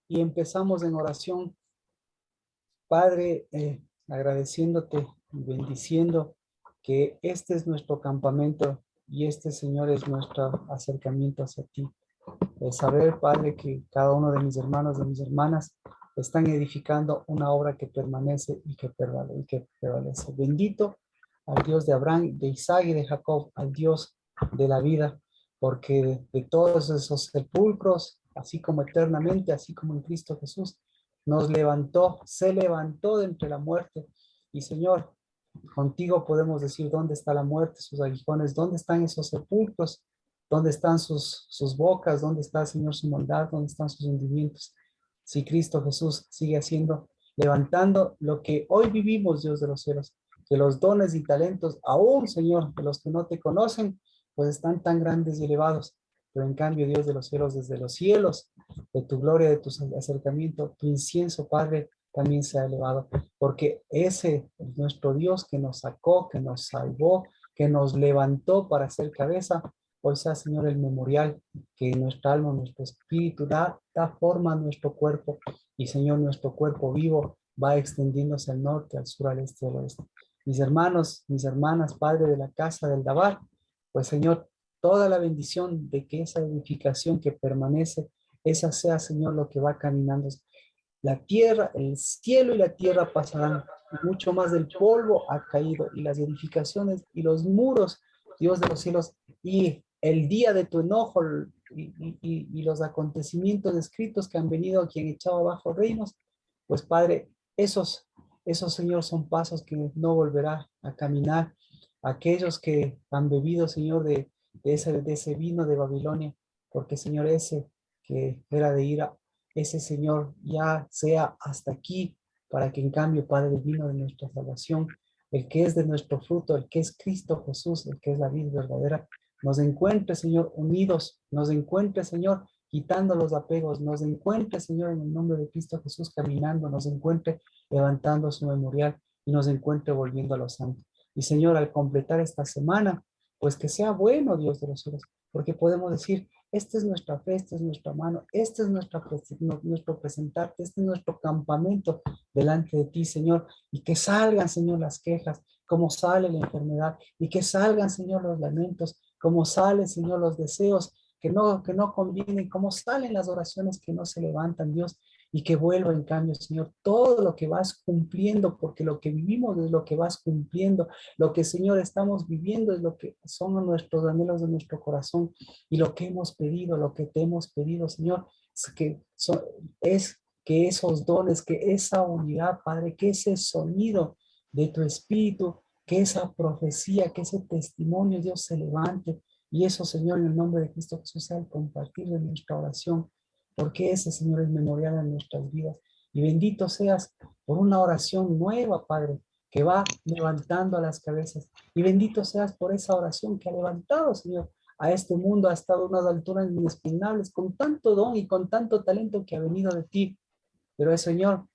Y empezamos en oración. Padre, agradeciéndote y bendiciendo que este es nuestro campamento y este, Señor, es nuestro acercamiento hacia ti. El saber, Padre, que cada uno de mis hermanos, de mis hermanas, están edificando una obra que permanece y que prevalece. Bendito al Dios de Abraham, de Isaac y de Jacob, al Dios de la vida, porque de todos esos sepulcros, así como eternamente, así como en Cristo Jesús, nos levantó, se levantó de entre la muerte. Y Señor, contigo podemos decir dónde está la muerte, sus aguijones, dónde están esos sepulcros, dónde están sus bocas, dónde está, Señor, su maldad, dónde están sus hundimientos. Si Cristo Jesús sigue haciendo, levantando lo que hoy vivimos, Dios de los cielos, que los dones y talentos, aún, Señor, de los que no te conocen, pues están tan grandes y elevados. Pero en cambio, Dios de los cielos, desde los cielos, de tu gloria, de tu acercamiento, tu incienso, Padre, también se ha elevado, porque ese es nuestro Dios que nos sacó, que nos salvó, que nos levantó para ser cabeza. Hoy sea, Señor, el memorial que nuestra alma, nuestro espíritu da forma a nuestro cuerpo. Y, Señor, nuestro cuerpo vivo va extendiéndose al norte, al sur, al este, al oeste. Mis hermanos, mis hermanas, Padre de la casa del Dabar, pues, Señor, toda la bendición de que esa edificación que permanece, esa sea, Señor, lo que va caminando. La tierra, el cielo y la tierra pasarán, y mucho más del polvo ha caído, y las edificaciones y los muros, Dios de los cielos, y el día de tu enojo y los acontecimientos escritos que han venido a quien echaba abajo reinos, pues Padre, esos Señor son pasos que no volverá a caminar. Aquellos que han bebido, Señor, de ese vino de Babilonia, porque Señor, ese que era de ira, ese Señor ya sea hasta aquí, para que en cambio, Padre, el vino de nuestra salvación, el que es de nuestro fruto, el que es Cristo Jesús, el que es la vida verdadera, nos encuentre, Señor, unidos, nos encuentre, Señor, quitando los apegos, nos encuentre, Señor, en el nombre de Cristo Jesús, caminando, nos encuentre levantando su memorial y nos encuentre volviendo a los santos. Y Señor, al completar esta semana, pues que sea bueno, Dios de los cielos, porque podemos decir, esta es nuestra fe, esta es nuestra mano, este es nuestro presentarte, este es nuestro campamento delante de ti, Señor, y que salgan, Señor, las quejas, como sale la enfermedad, y que salgan, Señor, los lamentos, como salen, Señor, los deseos que no convienen, como salen las oraciones que no se levantan, Dios, y que vuelva en cambio, Señor, todo lo que vas cumpliendo, porque lo que vivimos es lo que vas cumpliendo, lo que, Señor, estamos viviendo es lo que son nuestros anhelos de nuestro corazón, y lo que hemos pedido, lo que te hemos pedido, Señor, es que esos dones, que esa unidad, Padre, que ese sonido de tu espíritu, que esa profecía, que ese testimonio, Dios, se levante. Y eso, Señor, en el nombre de Cristo Jesús, sea el compartir de nuestra oración, porque ese, Señor, es memorial en nuestras vidas. Y bendito seas por una oración nueva, Padre, que va levantando a las cabezas. Y bendito seas por esa oración que ha levantado, Señor, a este mundo, ha estado a unas alturas inexpugnables, con tanto don y con tanto talento que ha venido de ti. Pero el Señor,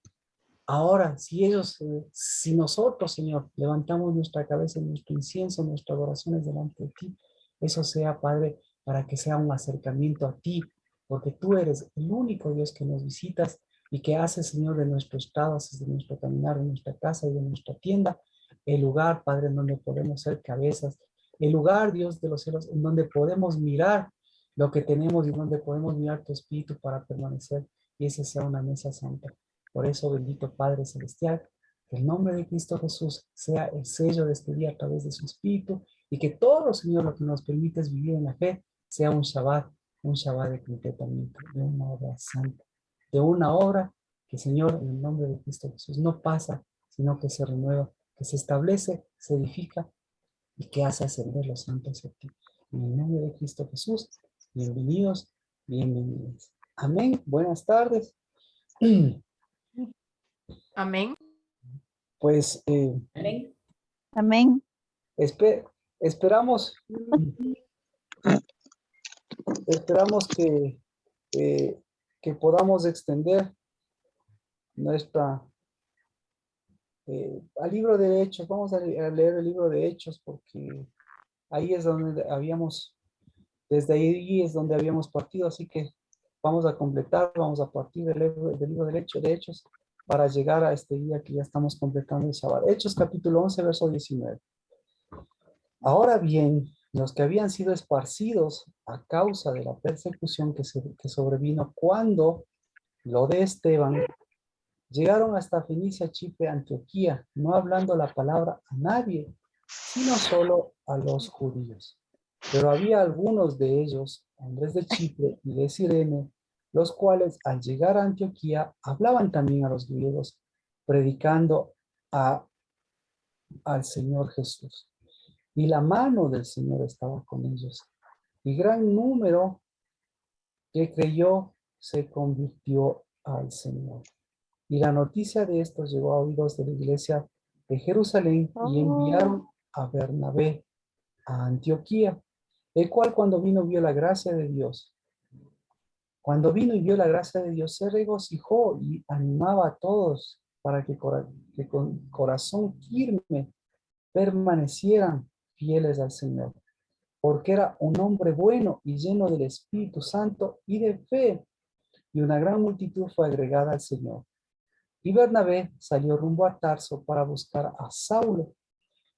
ahora, si nosotros, Señor, levantamos nuestra cabeza, nuestro incienso, nuestras oraciones delante de ti, eso sea, Padre, para que sea un acercamiento a ti, porque tú eres el único Dios que nos visitas y que haces, Señor, de nuestro estado, haces de nuestro caminar, de nuestra casa y de nuestra tienda, el lugar, Padre, en donde podemos ser cabezas, el lugar, Dios de los cielos, en donde podemos mirar lo que tenemos y donde podemos mirar tu espíritu para permanecer, y esa sea una mesa santa. Por eso, bendito Padre Celestial, que el nombre de Cristo Jesús sea el sello de este día a través de su Espíritu, y que todo, Señor, lo que nos permites vivir en la fe, sea un Shabbat de completamiento, de una obra santa, de una obra que, Señor, en el nombre de Cristo Jesús no pasa, sino que se renueva, que se establece, se edifica y que hace ascender los santos a ti. En el nombre de Cristo Jesús, bienvenidos, bienvenidos. Amén. Buenas tardes. Amén. Pues Amén. espe- esperamos, esperamos eh, que podamos extender nuestra al libro de Hechos. Vamos a leer el libro de Hechos porque ahí es donde habíamos Desde ahí es donde habíamos partido, así que vamos a completar, vamos a partir del libro de Hechos para llegar a este día que ya estamos completando el Shabbat. Hechos capítulo 11, verso 19. Ahora bien, los que habían sido esparcidos a causa de la persecución que sobrevino cuando lo de Esteban, llegaron hasta Fenicia, Chipre, Antioquía, no hablando la palabra a nadie, sino solo a los judíos. Pero había algunos de ellos, hombres de Chipre y de Cirene, los cuales al llegar a Antioquía hablaban también a los griegos, predicando al Señor Jesús. Y la mano del Señor estaba con ellos. Y gran número que creyó se convirtió al Señor. Y la noticia de esto llegó a oídos de la iglesia de Jerusalén y enviaron a Bernabé a Antioquía, el cual cuando vino vio la gracia de Dios. Cuando vino y vio la gracia de Dios, se regocijó y animaba a todos para que con corazón firme permanecieran fieles al Señor, porque era un hombre bueno y lleno del Espíritu Santo y de fe, y una gran multitud fue agregada al Señor. Y Bernabé salió rumbo a Tarso para buscar a Saulo,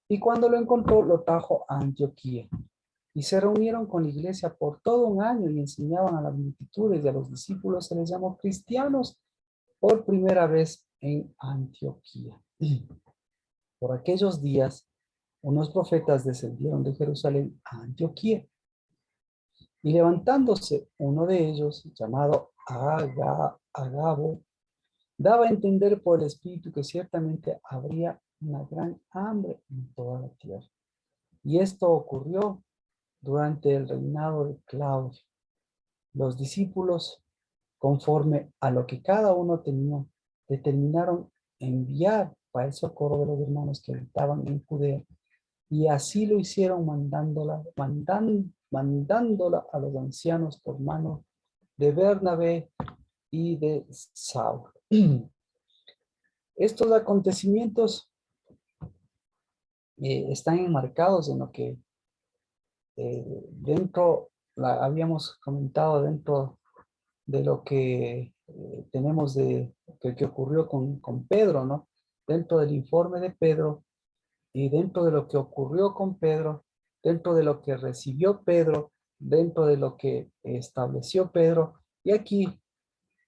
y cuando lo encontró, lo trajo a Antioquía. Y se reunieron con la iglesia por todo un año y enseñaban a las multitudes y a los discípulos. Se les llamó cristianos por primera vez en Antioquía. Por aquellos días, unos profetas descendieron de Jerusalén a Antioquía. Y levantándose uno de ellos, llamado Agabo, daba a entender por el Espíritu que ciertamente habría una gran hambre en toda la tierra. Y esto ocurrió durante el reinado de Claudio. Los discípulos, conforme a lo que cada uno tenía, determinaron enviar para el socorro de los hermanos que habitaban en Judea. Y así lo hicieron mandándola a los ancianos por mano de Bernabé y de Saulo. Estos acontecimientos están enmarcados en lo que habíamos comentado dentro de lo que tenemos que ocurrió con Pedro, ¿no? Dentro del informe de Pedro y dentro de lo que ocurrió con Pedro, dentro de lo que recibió Pedro, dentro de lo que estableció Pedro y aquí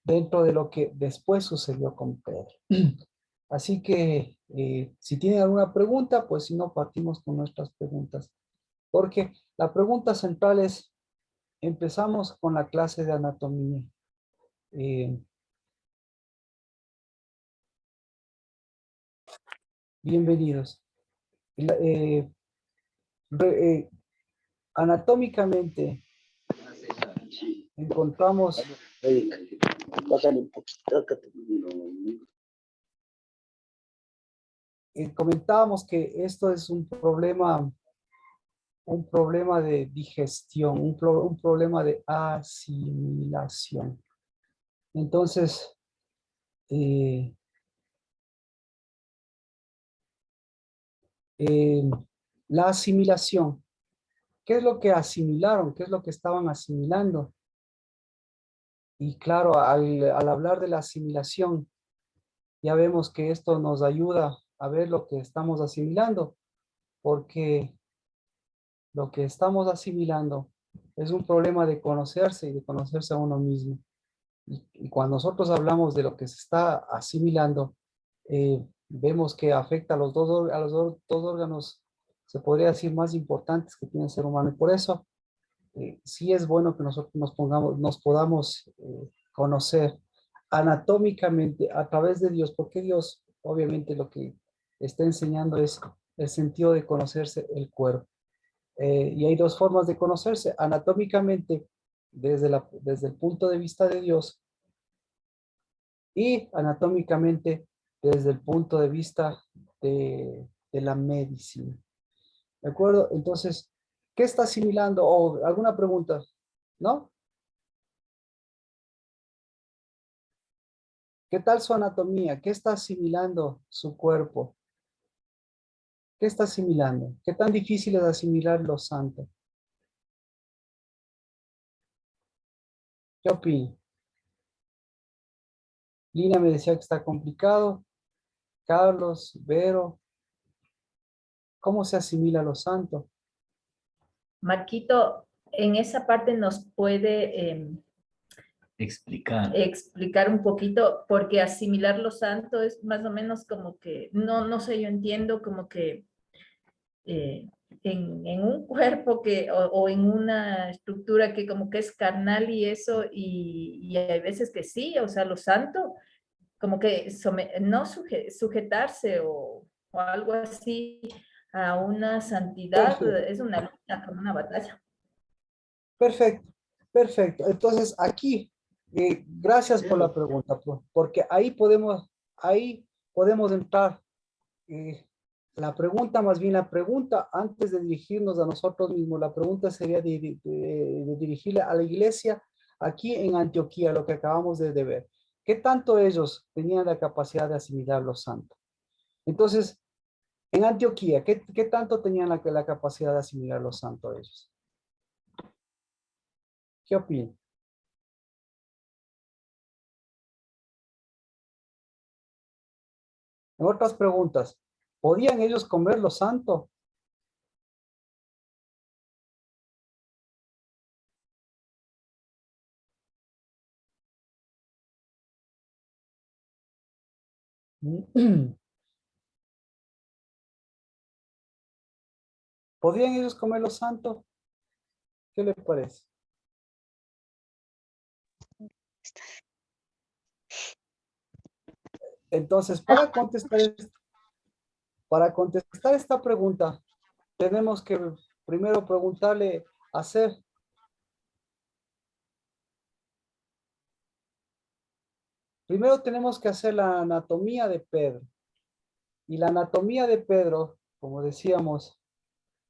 dentro de lo que después sucedió con Pedro. Así que si tienen alguna pregunta, pues si no, partimos con nuestras preguntas. Porque la pregunta central es, empezamos con la clase de anatomía. Bienvenidos. Anatómicamente encontramos comentábamos que esto es un problema de digestión, un problema de asimilación. Entonces, la asimilación, ¿qué es lo que asimilaron? ¿Qué es lo que estaban asimilando? Y claro, al hablar de la asimilación, ya vemos que esto nos ayuda a ver lo que estamos asimilando, porque lo que estamos asimilando es un problema de conocerse y de conocerse a uno mismo. Y cuando nosotros hablamos de lo que se está asimilando, vemos que afecta a los dos órganos, se podría decir, más importantes que tiene el ser humano. Y por eso, sí es bueno que nosotros nos podamos conocer anatómicamente a través de Dios, porque Dios, obviamente, lo que está enseñando es el sentido de conocerse el cuerpo. Y hay dos formas de conocerse: anatómicamente, desde el punto de vista de Dios, y anatómicamente desde el punto de vista de la medicina. ¿De acuerdo? Entonces, ¿qué está asimilando? ¿O alguna pregunta? ¿No? ¿Qué tal su anatomía? ¿Qué está asimilando su cuerpo? ¿Qué está asimilando? ¿Qué tan difícil es asimilar lo santo? ¿Qué opina? Lina me decía que está complicado. Carlos, Vero, ¿cómo se asimila lo santo? Marquito, en esa parte nos puede explicar un poquito, porque asimilar lo santo es más o menos como que, no sé, yo entiendo como que eh, en un cuerpo que, o en una estructura que como que es carnal y eso, y hay veces que sí, o sea, lo santo, como que no sujetarse o algo así a una santidad, Perfecto, es una lucha, como una batalla. perfecto, perfecto. Entonces aquí, gracias por la pregunta, porque ahí podemos entrar. eh, la pregunta, más bien la pregunta, antes de dirigirnos a nosotros mismos, la pregunta sería de dirigirle a la iglesia aquí en Antioquía, lo que acabamos de ver. ¿Qué tanto ellos tenían la capacidad de asimilar lo santo? Entonces, en Antioquía, ¿qué tanto tenían la capacidad de asimilar lo santo ellos? ¿Qué opinan? En otras preguntas, ¿podían ellos comer lo santo? ¿Podían ellos comer lo santo? ¿Qué les parece? Entonces, para contestar esta pregunta, tenemos que primero preguntarle, primero tenemos que hacer la anatomía de Pedro. Y la anatomía de Pedro, como decíamos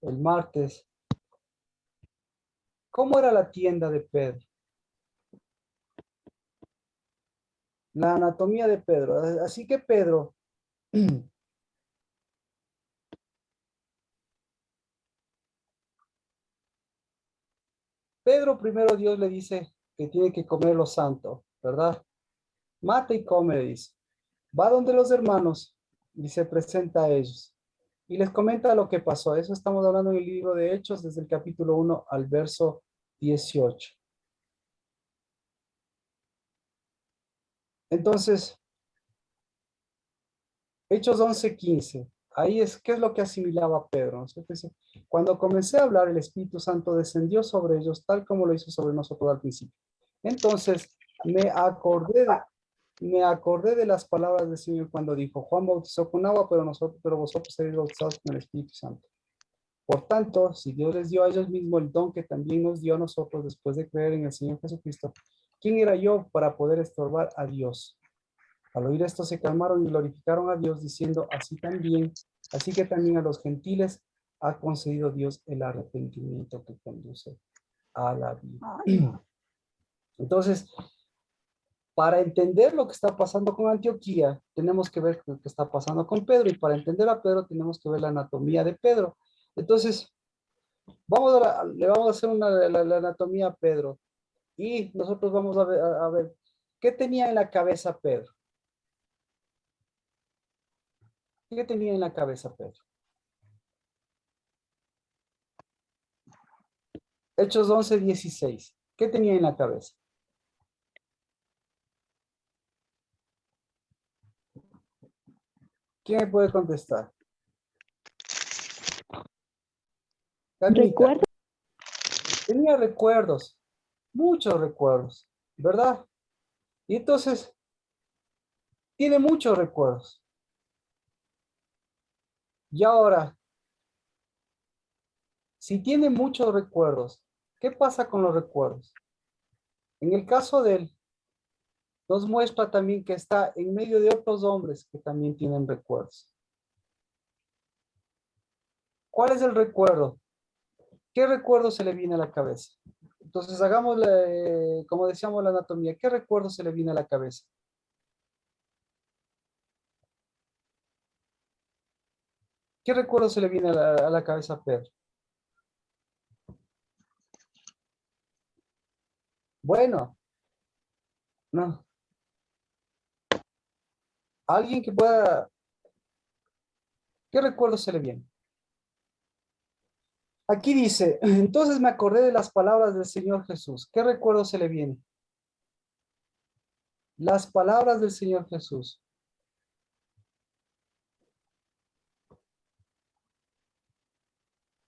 el martes, ¿cómo era la tienda de Pedro? La anatomía de Pedro. Así que Pedro, Pedro primero Dios le dice que tiene que comer lo santo, ¿verdad? Mata y come, le dice. Va donde los hermanos y se presenta a ellos. Y les comenta lo que pasó. Eso estamos hablando en el libro de Hechos, desde el capítulo 1 al verso 18. Entonces, Hechos 11:15. Ahí es, ¿qué es lo que asimilaba Pedro? Entonces, cuando comencé a hablar, el Espíritu Santo descendió sobre ellos, tal como lo hizo sobre nosotros al principio. Entonces, me acordé de las palabras del Señor cuando dijo, Juan bautizó con agua, pero vosotros seréis bautizados con el Espíritu Santo. Por tanto, si Dios les dio a ellos mismos el don que también nos dio a nosotros después de creer en el Señor Jesucristo, ¿quién era yo para poder estorbar a Dios? Al oír esto se calmaron y glorificaron a Dios diciendo, así que también a los gentiles ha concedido Dios el arrepentimiento que conduce a la vida. Entonces, para entender lo que está pasando con Antioquía, tenemos que ver lo que está pasando con Pedro, y para entender a Pedro tenemos que ver la anatomía de Pedro. Entonces, le vamos a hacer la anatomía a Pedro, y nosotros vamos a ver qué tenía en la cabeza Pedro. ¿Qué tenía en la cabeza Pedro? Hechos 11:16. ¿Qué tenía en la cabeza? ¿Quién me puede contestar? Carlita. Recuerdo. Tenía recuerdos, muchos recuerdos, ¿verdad? Y entonces, tiene muchos recuerdos. Y ahora, si tiene muchos recuerdos, ¿qué pasa con los recuerdos? En el caso de él, nos muestra también que está en medio de otros hombres que también tienen recuerdos. ¿Cuál es el recuerdo? ¿Qué recuerdo se le viene a la cabeza? Entonces, hagámosle, como decíamos, la anatomía. ¿Qué recuerdo se le viene a la cabeza? ¿Qué recuerdo se le viene a la cabeza a Pedro? Bueno, No. Alguien que pueda, ¿qué recuerdo se le viene? Aquí dice, entonces me acordé de las palabras del Señor Jesús. ¿Qué recuerdo se le viene? Las palabras del Señor Jesús.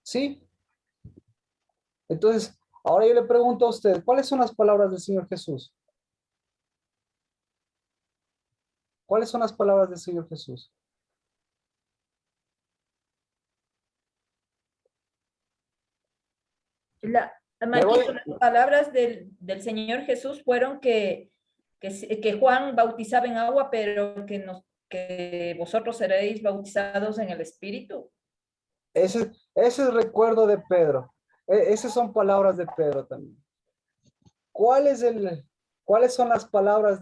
¿Sí? Entonces, ahora yo le pregunto a usted, ¿cuáles son las palabras del Señor Jesús? ¿Cuáles son las palabras del Señor Jesús? Me voy. Marquito, las palabras del Señor Jesús fueron que Juan bautizaba en agua, pero que vosotros seréis bautizados en el Espíritu. Ese es el recuerdo de Pedro. Esas son palabras de Pedro también. ¿Cuál es ¿cuáles son las palabras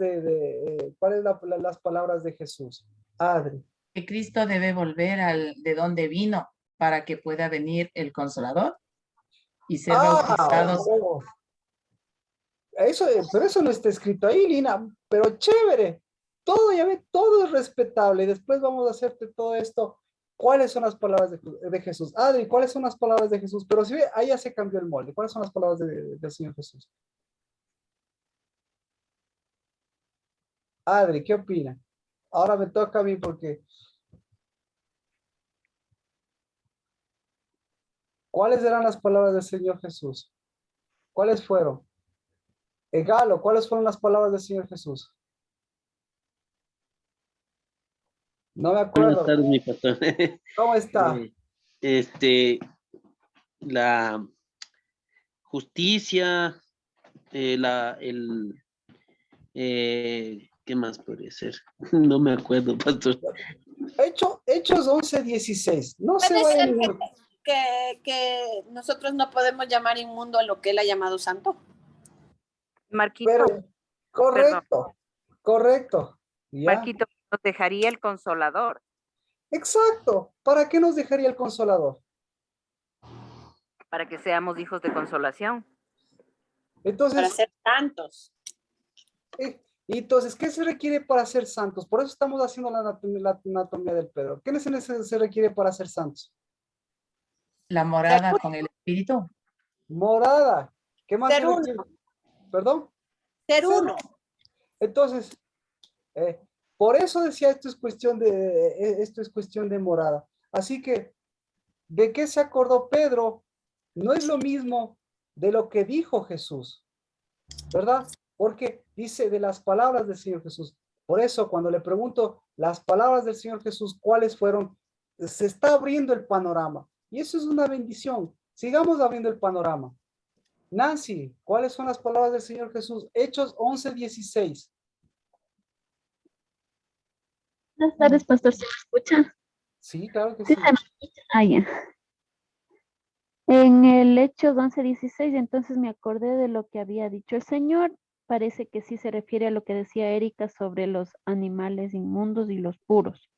cuáles las palabras de Jesús? Adri. Que Cristo debe volver de donde vino para que pueda venir el Consolador y ser bautizados. Oh. Pero eso no está escrito ahí, Lina, pero chévere. Todo, ya ve, todo es respetable. Después vamos a hacerte todo esto. ¿Cuáles son las palabras de Jesús? Adri, ¿cuáles son las palabras de Jesús? Pero si ve, ahí ya se cambió el molde. ¿Cuáles son las palabras del Señor Jesús? Adri, ¿qué opina? Ahora me toca a mí porque ¿cuáles eran las palabras del Señor Jesús? ¿Cuáles fueron? Galo, ¿cuáles fueron las palabras del Señor Jesús? No me Buenas acuerdo. tardes, mi pastor. ¿Cómo está? La justicia, ¿qué más podría ser? No me acuerdo, pastor. Hechos 11:16. No se Puede vaya a ser ningún... que nosotros no podemos llamar inmundo a lo que él ha llamado santo. Marquito, Pero, correcto, correcto. ¿Ya? Marquito, nos dejaría el Consolador Exacto. ¿Para qué nos dejaría el Consolador? para que seamos hijos de consolación. Para Entonces, ser santos. ¿qué se requiere para ser santos? Por eso estamos haciendo la anatomía del Pedro. ¿Qué se requiere para ser santos? La morada con el Espíritu. Morada. ¿Qué más se Ser uno. requiere? ¿Perdón? Ser uno. Entonces, por eso decía esto es cuestión de morada. Así que, ¿de qué se acordó Pedro? No es lo mismo de lo que dijo Jesús, ¿verdad? Porque dice de las palabras del Señor Jesús. Por eso, cuando le pregunto las palabras del Señor Jesús, ¿cuáles fueron? Se está abriendo el panorama. Y eso es una bendición. Sigamos abriendo el panorama. Nancy, ¿cuáles son las palabras del Señor Jesús? Hechos 11:16. Buenas tardes, pastor. ¿Se me escucha? Sí, claro que Sí, sí. se me escucha. Ah, ya. En el Hechos 11:16, entonces me acordé de lo que había dicho el Señor. Parece que sí se refiere a lo que decía Erika sobre los animales inmundos y los puros.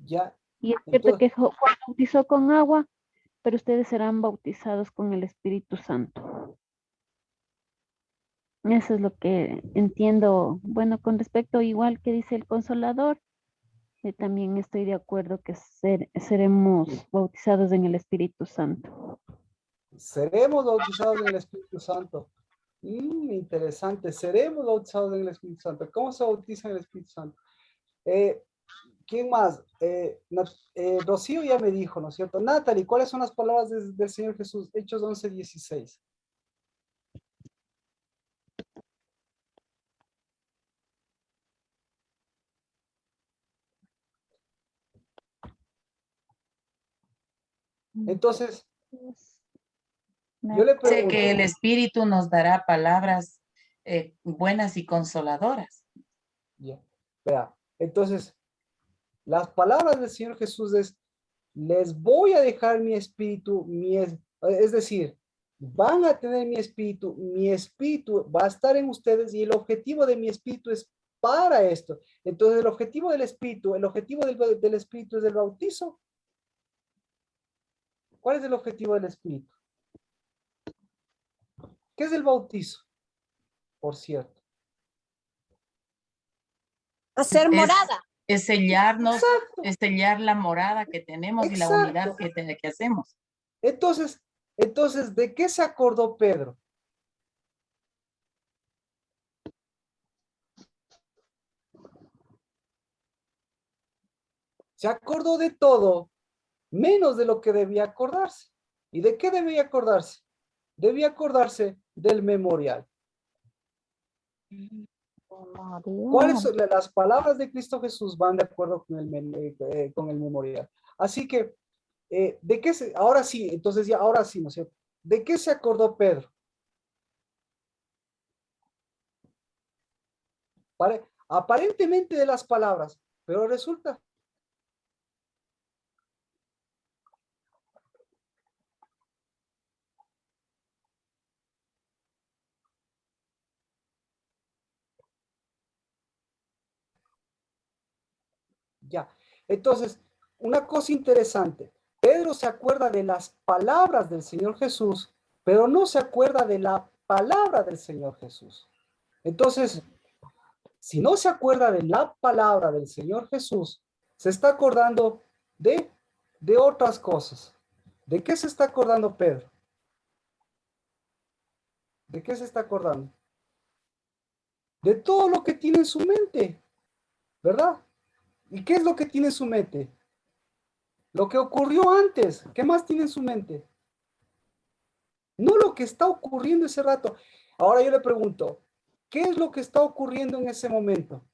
Ya. Y es cierto que Juan bautizó con agua, pero ustedes serán bautizados con el Espíritu Santo. Eso es lo que entiendo. Bueno, con respecto igual que dice el Consolador, también estoy de acuerdo que seremos bautizados en el Espíritu Santo. Seremos bautizados en el Espíritu Santo. Interesante. Seremos bautizados en el Espíritu Santo. ¿Cómo se bautiza en el Espíritu Santo? ¿Quién más? Rocío ya me dijo, ¿no es cierto? Natalie, ¿cuáles son las palabras del Señor Jesús? Hechos 11:16. Entonces, yo le Sé pregunto. que el Espíritu nos dará palabras buenas y consoladoras. Ya, vea, entonces, las palabras del Señor Jesús es, les voy a dejar mi espíritu, es decir, van a tener mi espíritu va a estar en ustedes y el objetivo de mi espíritu es para esto. Entonces, el objetivo del espíritu es el bautizo. ¿Cuál es el objetivo del espíritu? ¿Qué es el bautizo? Por cierto. Hacer Es- morada. Es sellarnos, Exacto. es sellar la morada que tenemos y la unidad Exacto. que hacemos. Entonces, ¿de qué se acordó Pedro? Se acordó de todo, menos de lo que debía acordarse. ¿Y de qué debía acordarse? Debía acordarse del memorial. ¿Cuáles son las palabras de Cristo Jesús? Van de acuerdo con el memorial. Así que, ¿de qué se, ahora sí, entonces ya, ahora sí, ¿no es cierto? ¿De qué se acordó Pedro? Aparentemente de las palabras, pero resulta. Ya. Entonces, una cosa interesante. Pedro se acuerda de las palabras del Señor Jesús, pero no se acuerda de la palabra del Señor Jesús. Entonces, si no se acuerda de la palabra del Señor Jesús, se está acordando de otras cosas. ¿De qué se está acordando Pedro? ¿De qué se está acordando? De todo lo que tiene en su mente, ¿verdad? ¿Y qué es lo que tiene en su mente? Lo que ocurrió antes. ¿Qué más tiene en su mente? No lo que está ocurriendo ese rato. Ahora yo le pregunto, ¿qué es lo que está ocurriendo en ese momento?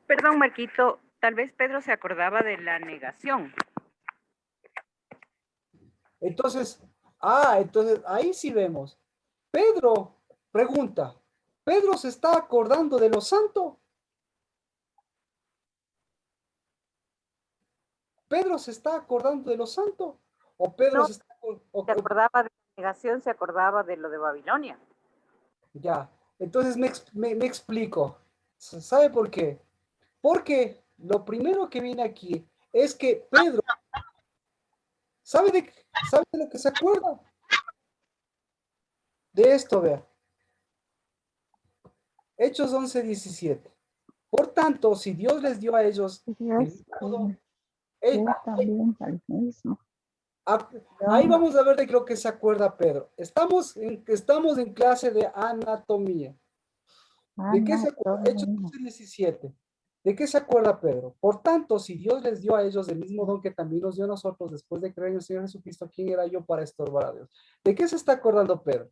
Perdón, Marquito, tal vez Pedro se acordaba de la negación. Entonces, entonces ahí sí vemos. Pedro pregunta, ¿Pedro se está acordando de lo santo? ¿Pedro se está acordando de lo santo? ¿O Pedro No se está... se acordaba de la negación, se acordaba de lo de Babilonia. Ya, entonces me explico. ¿Sabe por qué? Porque lo primero que viene aquí es que Pedro, ¿sabe de lo que se acuerda? De esto, vea. Hechos 11:17. Por tanto, si Dios les dio a ellos el mismo don, también al mismo. ahí vamos a ver de lo que se acuerda Pedro. Estamos en clase de anatomía. ¿De qué se acuerda? Hechos 11:17. ¿De qué se acuerda Pedro? Por tanto, si Dios les dio a ellos el mismo don que también nos dio a nosotros después de creer en el Señor Jesucristo, ¿quién era yo para estorbar a Dios? ¿De qué se está acordando Pedro?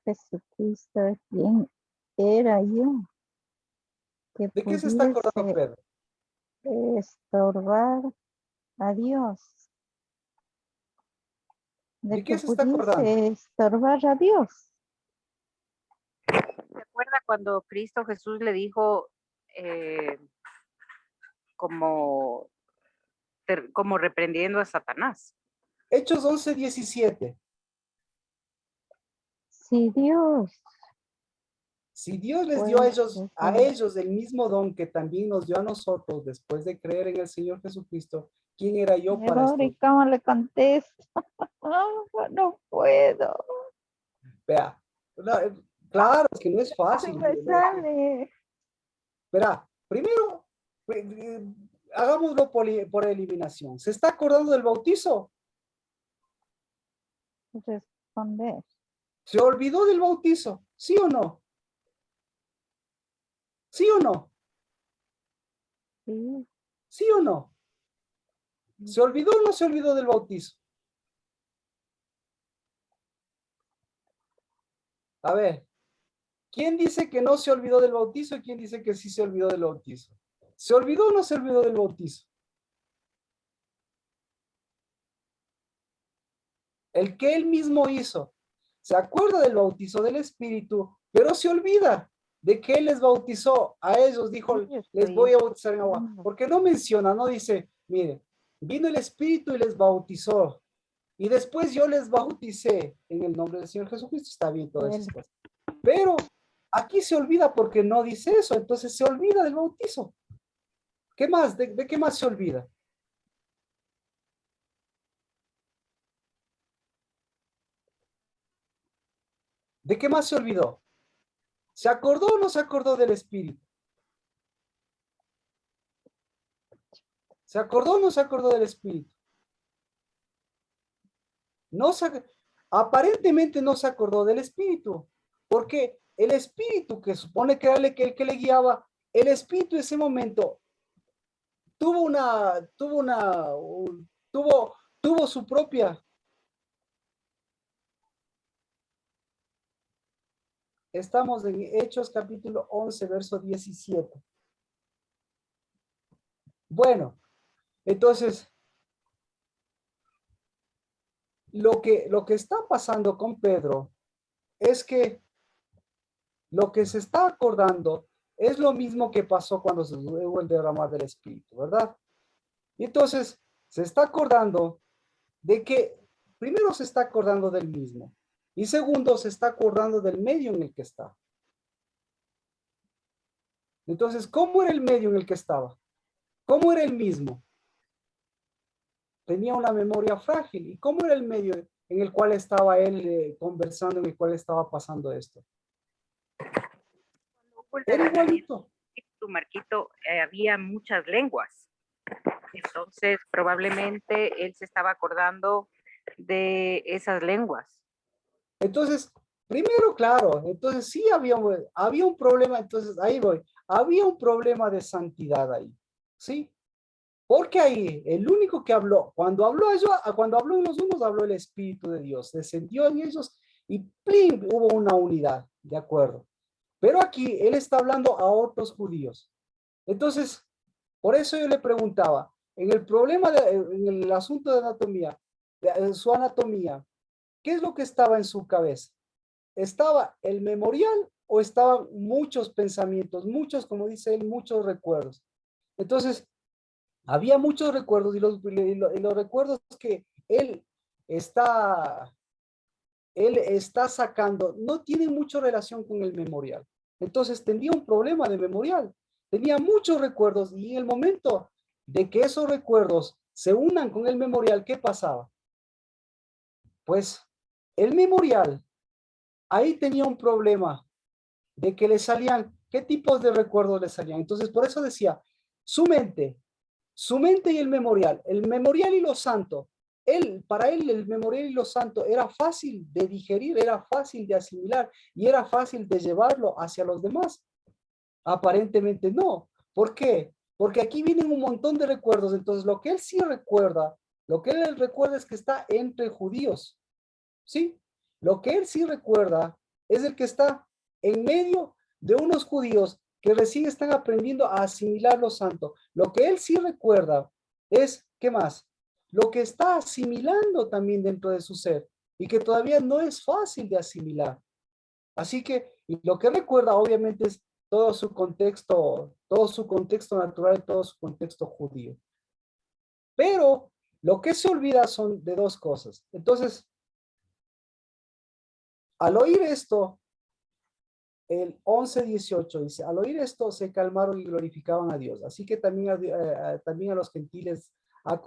Jesucristo, ¿quién era yo que ¿De qué se está acordando pudiese Pedro? estorbar a Dios? ¿De De qué que se está acordando? pudiese estorbar a Dios. ¿Se acuerda cuando Cristo Jesús le dijo como, como reprendiendo a Satanás? Hechos 11:17. Si Dios Si Dios les dio puede a ellos el mismo don que también nos dio a nosotros después de creer en el Señor Jesucristo, ¿quién era yo para ¿y esto? cómo le contesto? No puedo. Vea, claro, es que no es No fácil. me sale. Verá, primero, hagámoslo por eliminación. ¿Se está acordando del bautizo? Responder. ¿Se olvidó del bautizo? ¿Sí o no? ¿Sí o no? Sí. ¿Sí o no? ¿Se olvidó o no se olvidó del bautizo? A ver, ¿quién dice que no se olvidó del bautizo y quién dice que sí se olvidó del bautizo? ¿Se olvidó o no se olvidó del bautizo? El que él mismo hizo. Se acuerda del bautizo del Espíritu, pero se olvida de que él les bautizó a ellos, dijo, les voy a bautizar en agua. Porque no menciona, no dice, mire, vino el Espíritu y les bautizó. Y después yo les bauticé en el nombre del Señor Jesucristo. Está bien todas esas cosas. Pero aquí se olvida porque no dice eso, entonces se olvida del bautizo. ¿Qué más? ¿De qué más se olvida? ¿De qué más se olvidó? ¿Se acordó o no se acordó del Espíritu? ¿Se acordó o no se acordó del Espíritu? No se, aparentemente no se acordó del Espíritu, porque el Espíritu que supone que era el que le guiaba, el Espíritu en ese momento tuvo su propia. Estamos en Hechos capítulo 11, verso 17. Bueno, entonces, lo que está pasando con Pedro es que lo que se está acordando es lo mismo que pasó cuando se hubo el derramar del Espíritu, ¿verdad? Y entonces se está acordando de que, primero se está acordando del mismo, y segundo se está acordando del medio en el que está. Entonces, ¿cómo era el medio en el que estaba? ¿Cómo era el mismo? Tenía una memoria frágil. ¿Y cómo era el medio en el cual estaba él conversando, en el cual estaba pasando esto? Hubo el Era derramamiento igualito. de espíritu, Marquito, había muchas lenguas. Entonces, probablemente él se estaba acordando de esas lenguas. Entonces, primero, claro, entonces sí había un problema, entonces ahí voy, había un problema de santidad ahí, ¿sí? Porque ahí, el único que habló, cuando habló en los unos, habló el Espíritu de Dios, descendió en ellos y ¡plim! Hubo una unidad, ¿de acuerdo? Pero aquí él está hablando a otros judíos. Entonces, por eso yo le preguntaba, en el asunto de anatomía, de su anatomía, ¿qué es lo que estaba en su cabeza? ¿Estaba el memorial o estaban muchos pensamientos, muchos, como dice él, muchos recuerdos? Entonces, había muchos recuerdos y los recuerdos que está, él está sacando no tienen mucha relación con el memorial. Entonces, tenía un problema de memorial. Tenía muchos recuerdos y en el momento de que esos recuerdos se unan con el memorial, ¿qué pasaba? Pues el memorial ahí tenía un problema de que le salían, ¿qué tipos de recuerdos le salían? Entonces, por eso decía, su mente y el memorial y lo santo, para él el memorial y lo santo era fácil de digerir, era fácil de asimilar y era fácil de llevarlo hacia los demás. Aparentemente no. ¿Por qué? Porque aquí vienen un montón de recuerdos, entonces lo que él sí recuerda, lo que él recuerda es que está entre judíos, ¿sí? Lo que él sí recuerda es el que está en medio de unos judíos que recién están aprendiendo a asimilar lo santo. Lo que él sí recuerda es, ¿qué más? Lo que está asimilando también dentro de su ser y que todavía no es fácil de asimilar. Así que y lo que recuerda obviamente es todo su contexto natural, todo su contexto judío. Pero lo que se olvida son de dos cosas. Entonces, al oír esto, el 11:18 dice, al oír esto se calmaron y glorificaban a Dios. Así que también a los gentiles ha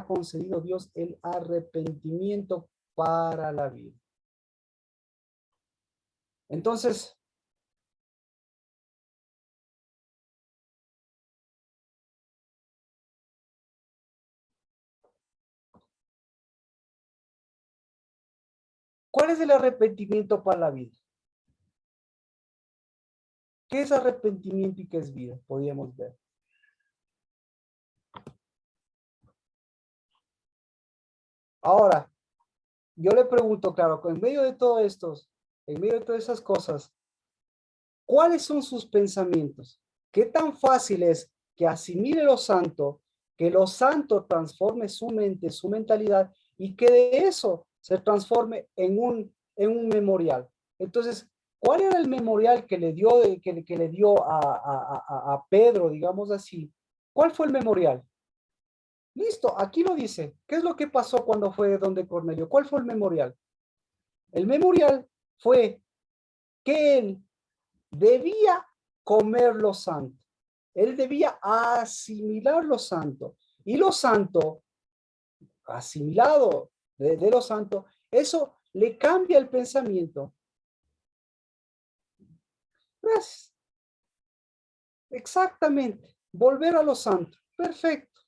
concedido Dios el arrepentimiento para la vida. Entonces, ¿cuál es el arrepentimiento para la vida? ¿Qué es arrepentimiento y qué es vida? Podríamos ver. Ahora, yo le pregunto, claro, en medio de todo esto, en medio de todas esas cosas, ¿cuáles son sus pensamientos? ¿Qué tan fácil es que asimile lo santo, que lo santo transforme su mente, su mentalidad, y que de eso se transforme en un memorial? Entonces, ¿cuál era el memorial que le dio, que le dio a Pedro, digamos así? ¿Cuál fue el memorial? Listo, aquí lo dice. ¿Qué es lo que pasó cuando fue donde Cornelio? ¿Cuál fue el memorial? El memorial fue que él debía comer lo santo. Él debía asimilar lo santo. Y lo santo, asimilado de lo santo, eso le cambia el pensamiento. Gracias. Exactamente. Volver a lo santo. Perfecto.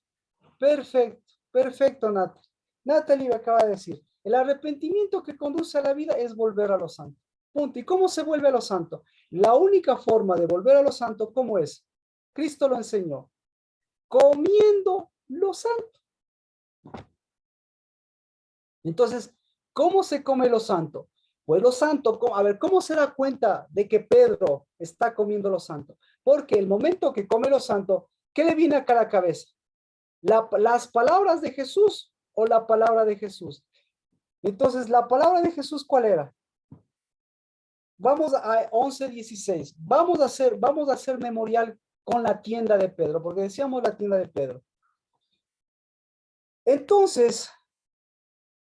Perfecto. Perfecto, Natalie. Natalie acaba de decir, el arrepentimiento que conduce a la vida es volver a lo santo. Punto. ¿Y cómo se vuelve a lo santo? La única forma de volver a lo santo, ¿cómo es? Cristo lo enseñó. Comiendo lo santo. Entonces, ¿cómo se come lo santo? Pues lo santo, a ver, ¿cómo se da cuenta de que Pedro está comiendo lo santo? Porque el momento que come lo santo, ¿qué le viene acá a la cabeza? ¿Las palabras de Jesús o la palabra de Jesús? Entonces, ¿la palabra de Jesús cuál era? Vamos a 11:16. Vamos a hacer memorial con la tienda de Pedro, porque decíamos la tienda de Pedro. Entonces,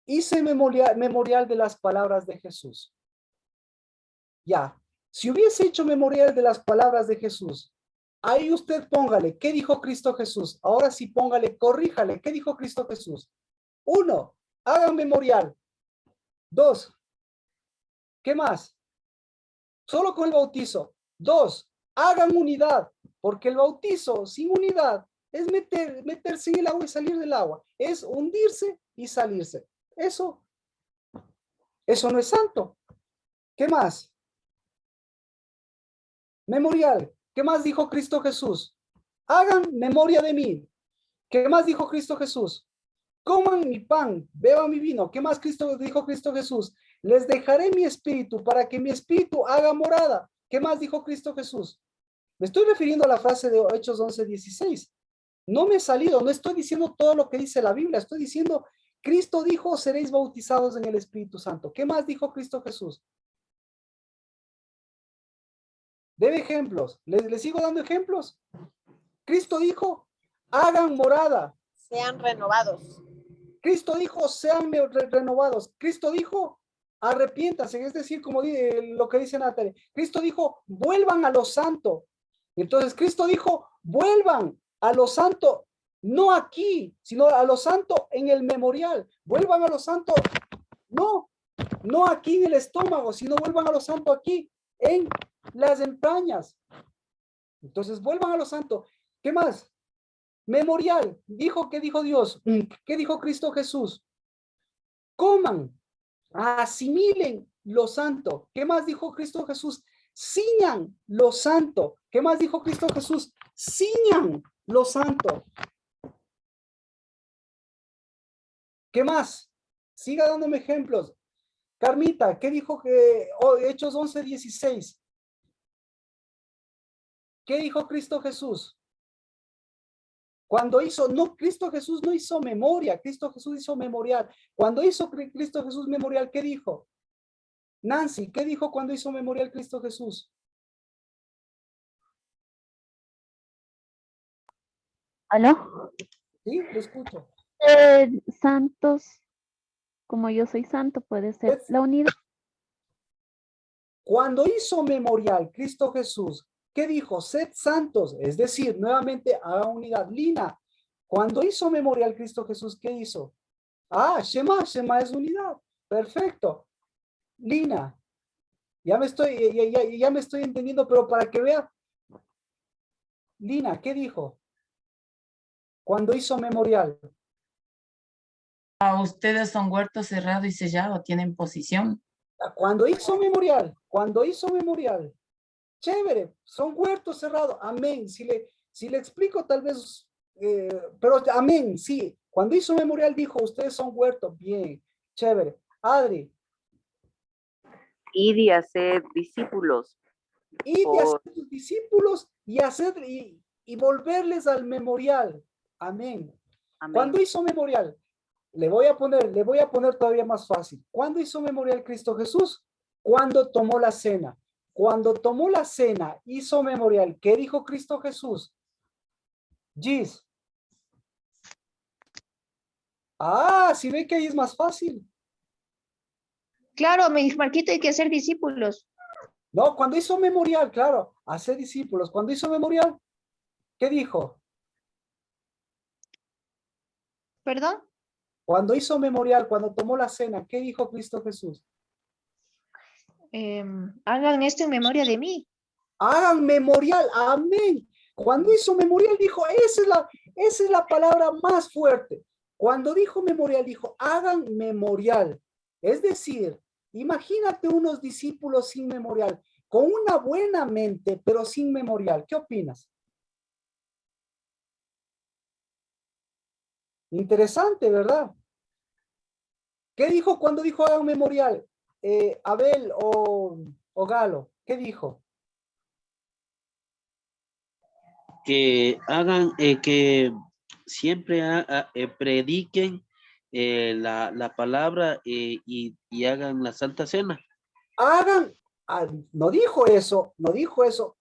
hice memorial de las palabras de Jesús. Ya, si hubiese hecho memorial de las palabras de Jesús, ahí usted póngale, ¿qué dijo Cristo Jesús? Ahora sí póngale, corríjale, ¿qué dijo Cristo Jesús? 1, hagan memorial. 2, ¿qué más? Solo con el bautizo. 2, hagan unidad, porque el bautizo sin unidad es meterse en el agua y salir del agua. Es hundirse y salirse. Eso no es santo. ¿Qué más? Memorial. ¿Qué más dijo Cristo Jesús? Hagan memoria de mí. ¿Qué más dijo Cristo Jesús? Coman mi pan, beban mi vino. ¿Qué más dijo Cristo Jesús? Les dejaré mi espíritu para que mi espíritu haga morada. ¿Qué más dijo Cristo Jesús? Me estoy refiriendo a la frase de Hechos 11:16. No me he salido, no estoy diciendo todo lo que dice la Biblia, estoy diciendo, Cristo dijo, seréis bautizados en el Espíritu Santo. ¿Qué más dijo Cristo Jesús? Debe ejemplos. ¿Les sigo dando ejemplos? Cristo dijo, hagan morada. Sean renovados. Cristo dijo, sean renovados. Cristo dijo, arrepiéntanse, es decir, como lo que dice Natalie. Cristo dijo, vuelvan a lo santo. Entonces Cristo dijo, vuelvan a lo santo, no aquí, sino a lo santo en el memorial. Vuelvan a lo santo, no aquí en el estómago, sino vuelvan a lo santo aquí en las entrañas. Entonces vuelvan a lo santo. ¿Qué más? Memorial. ¿Qué dijo Dios? ¿Qué dijo Cristo Jesús? Coman, asimilen lo santo. ¿Qué más dijo Cristo Jesús? Ciñan lo santo. ¿Qué más dijo Cristo Jesús? Ciñan lo santo. ¿Qué más? Siga dándome ejemplos. Carmita, ¿qué dijo Hechos 11:16? ¿Qué dijo Cristo Jesús? Cristo Jesús no hizo memoria, Cristo Jesús hizo memorial. Cuando hizo Cristo Jesús memorial, ¿qué dijo? Nancy, ¿qué dijo cuando hizo memorial Cristo Jesús? ¿Aló? Sí, lo escucho. Santos, como yo soy santo, puede ser la unidad. Cuando hizo memorial Cristo Jesús, ¿qué dijo? Sed santos, es decir, nuevamente a unidad. Lina, cuando hizo memorial Cristo Jesús, ¿qué hizo? Shema es unidad. Perfecto. Lina, ya me estoy entendiendo, pero para que vea. Lina, ¿qué dijo? Cuando hizo memorial. Ustedes son huerto cerrado y sellado, tienen posición. Cuando hizo memorial. Chévere, son huertos cerrados. Amén. Si le explico tal vez, pero amén, sí. Cuando hizo memorial dijo, ustedes son huertos. Bien, chévere. Adri. Y de hacer discípulos. Y de hacer tus discípulos y volverles al memorial. Amén. Amén. Cuando hizo memorial, le voy a poner todavía más fácil. ¿Cuándo hizo memorial Cristo Jesús? Cuando tomó la cena. Cuando tomó la cena, hizo memorial. ¿Qué dijo Cristo Jesús? Gis. Si ve que ahí es más fácil. Claro, mi Marquito, hay que hacer discípulos. No, cuando hizo memorial, claro, hacer discípulos. Cuando hizo memorial, ¿qué dijo? ¿Perdón? Cuando hizo memorial, cuando tomó la cena, ¿qué dijo Cristo Jesús? Hagan esto en memoria de mí. Hagan memorial, amén. Cuando hizo memorial dijo, esa es la palabra más fuerte. Cuando dijo memorial, dijo, hagan memorial. Es decir, imagínate unos discípulos sin memorial, con una buena mente, pero sin memorial. ¿Qué opinas? Interesante, ¿verdad? ¿Qué dijo cuando dijo hagan memorial? Abel o Galo, ¿qué dijo? Que hagan, que siempre prediquen la palabra y hagan la Santa Cena. Hagan, no dijo eso, no dijo eso.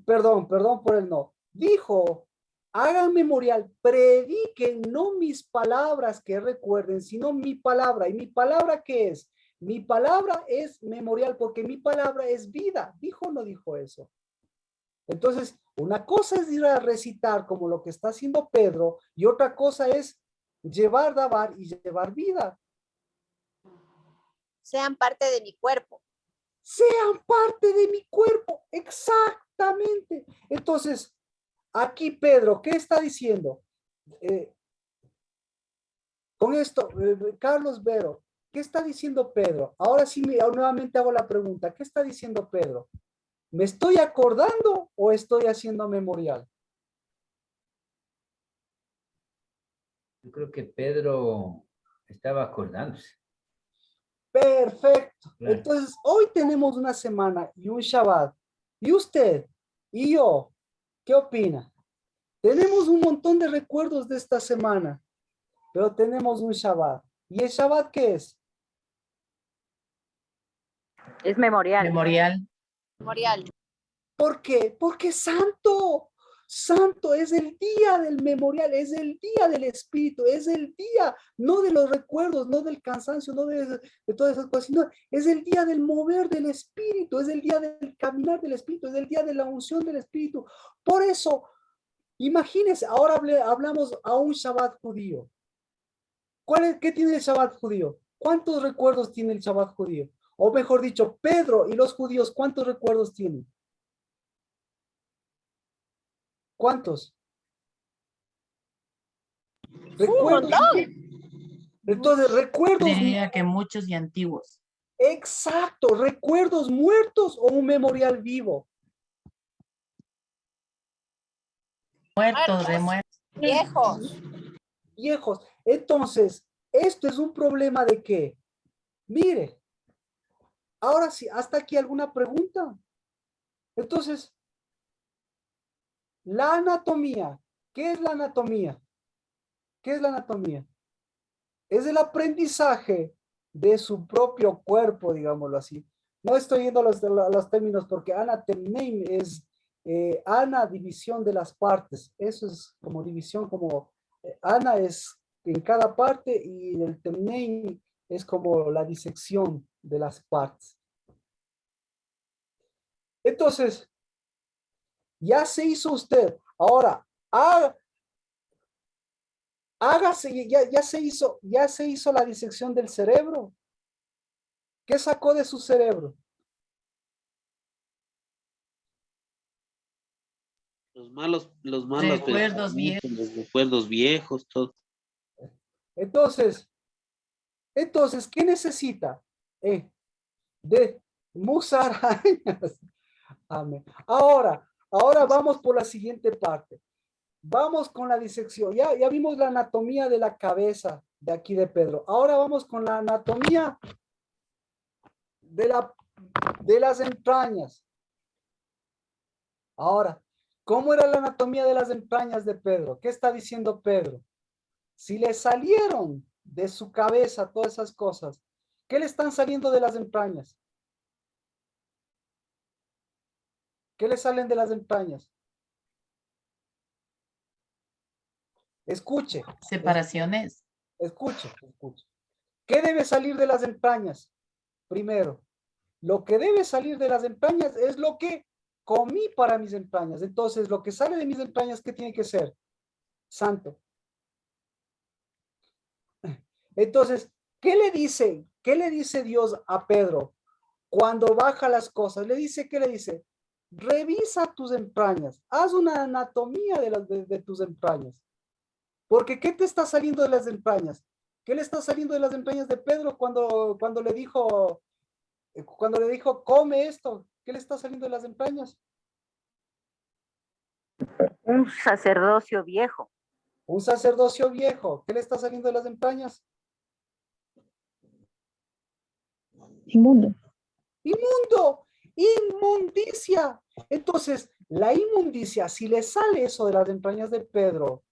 Perdón por el no. Dijo, hagan memorial, prediquen no mis palabras que recuerden, sino mi palabra. ¿Y mi palabra qué es? Mi palabra es memorial porque mi palabra es vida. ¿Dijo o no dijo eso? Entonces, una cosa es ir a recitar como lo que está haciendo Pedro y otra cosa es llevar dabar y llevar vida. Sean parte de mi cuerpo. Sean parte de mi cuerpo, exactamente. Entonces, aquí Pedro, ¿qué está diciendo? Con esto, Carlos Vero, ¿qué está diciendo Pedro? Ahora sí, nuevamente hago la pregunta, ¿qué está diciendo Pedro? ¿Me estoy acordando o estoy haciendo memorial? Yo creo que Pedro estaba acordándose. Perfecto. Claro. Entonces, hoy tenemos una semana y un Shabbat. ¿Y usted y yo qué opina? Tenemos un montón de recuerdos de esta semana, pero tenemos un Shabbat. ¿Y el Shabbat qué es? Es memorial. Memorial. Memorial. ¿Por qué? Porque es santo. Santo es el día del memorial, es el día del espíritu, es el día, no de los recuerdos, no del cansancio, no de todas esas cosas, sino es el día del mover del espíritu, es el día del caminar del espíritu, es el día de la unción del espíritu. Por eso, imagínense, ahora hablamos a un Shabbat judío. ¿Qué tiene el Shabbat judío? ¿Cuántos recuerdos tiene el Shabbat judío? O mejor dicho, Pedro y los judíos, ¿cuántos recuerdos tienen? ¿Cuántos? Recuerdos. Entonces, recuerdos. Diría que muchos y antiguos. Exacto, recuerdos muertos o un memorial vivo. Muertos, de muertos. Viejos. Viejos. Entonces, esto es un problema de qué. Mire, ahora sí, hasta aquí alguna pregunta. Entonces, la anatomía. ¿Qué es la anatomía? ¿Qué es la anatomía? Es el aprendizaje de su propio cuerpo, digámoslo así. No estoy yendo a los términos porque anatemnein es ana, división de las partes. Eso es como división, como ana es en cada parte y el temnein es como la disección de las partes. Entonces, ya se hizo usted. Ahora, hágase, ya se hizo la disección del cerebro. ¿Qué sacó de su cerebro? Los malos Recuerdos pensamientos, los recuerdos viejos, todo. Entonces, ¿qué necesita? De musarañas. Amén. Ahora vamos por la siguiente parte. Vamos con la disección. Ya vimos la anatomía de la cabeza de aquí de Pedro. Ahora vamos con la anatomía de las entrañas. Ahora, ¿cómo era la anatomía de las entrañas de Pedro? ¿Qué está diciendo Pedro? Si le salieron de su cabeza todas esas cosas, ¿qué le están saliendo de las entrañas? ¿Qué le salen de las entrañas? Escuche. Separaciones. Escuche. ¿Qué debe salir de las entrañas? Primero, lo que debe salir de las entrañas es lo que comí para mis entrañas. Entonces, lo que sale de mis entrañas, ¿qué tiene que ser? Santo. Entonces, ¿qué le dice Dios a Pedro cuando baja las cosas? ¿Qué le dice? revisa tus entrañas, haz una anatomía de tus entrañas. Porque ¿qué te está saliendo de las entrañas? ¿Qué le está saliendo de las entrañas de Pedro cuando le dijo, come esto? ¿Qué le está saliendo de las entrañas? Un sacerdocio viejo. Un sacerdocio viejo. ¿Qué le está saliendo de las entrañas? Inmundo. Inmundo, inmundicia. Entonces, la inmundicia, si le sale eso de las entrañas de Pedro,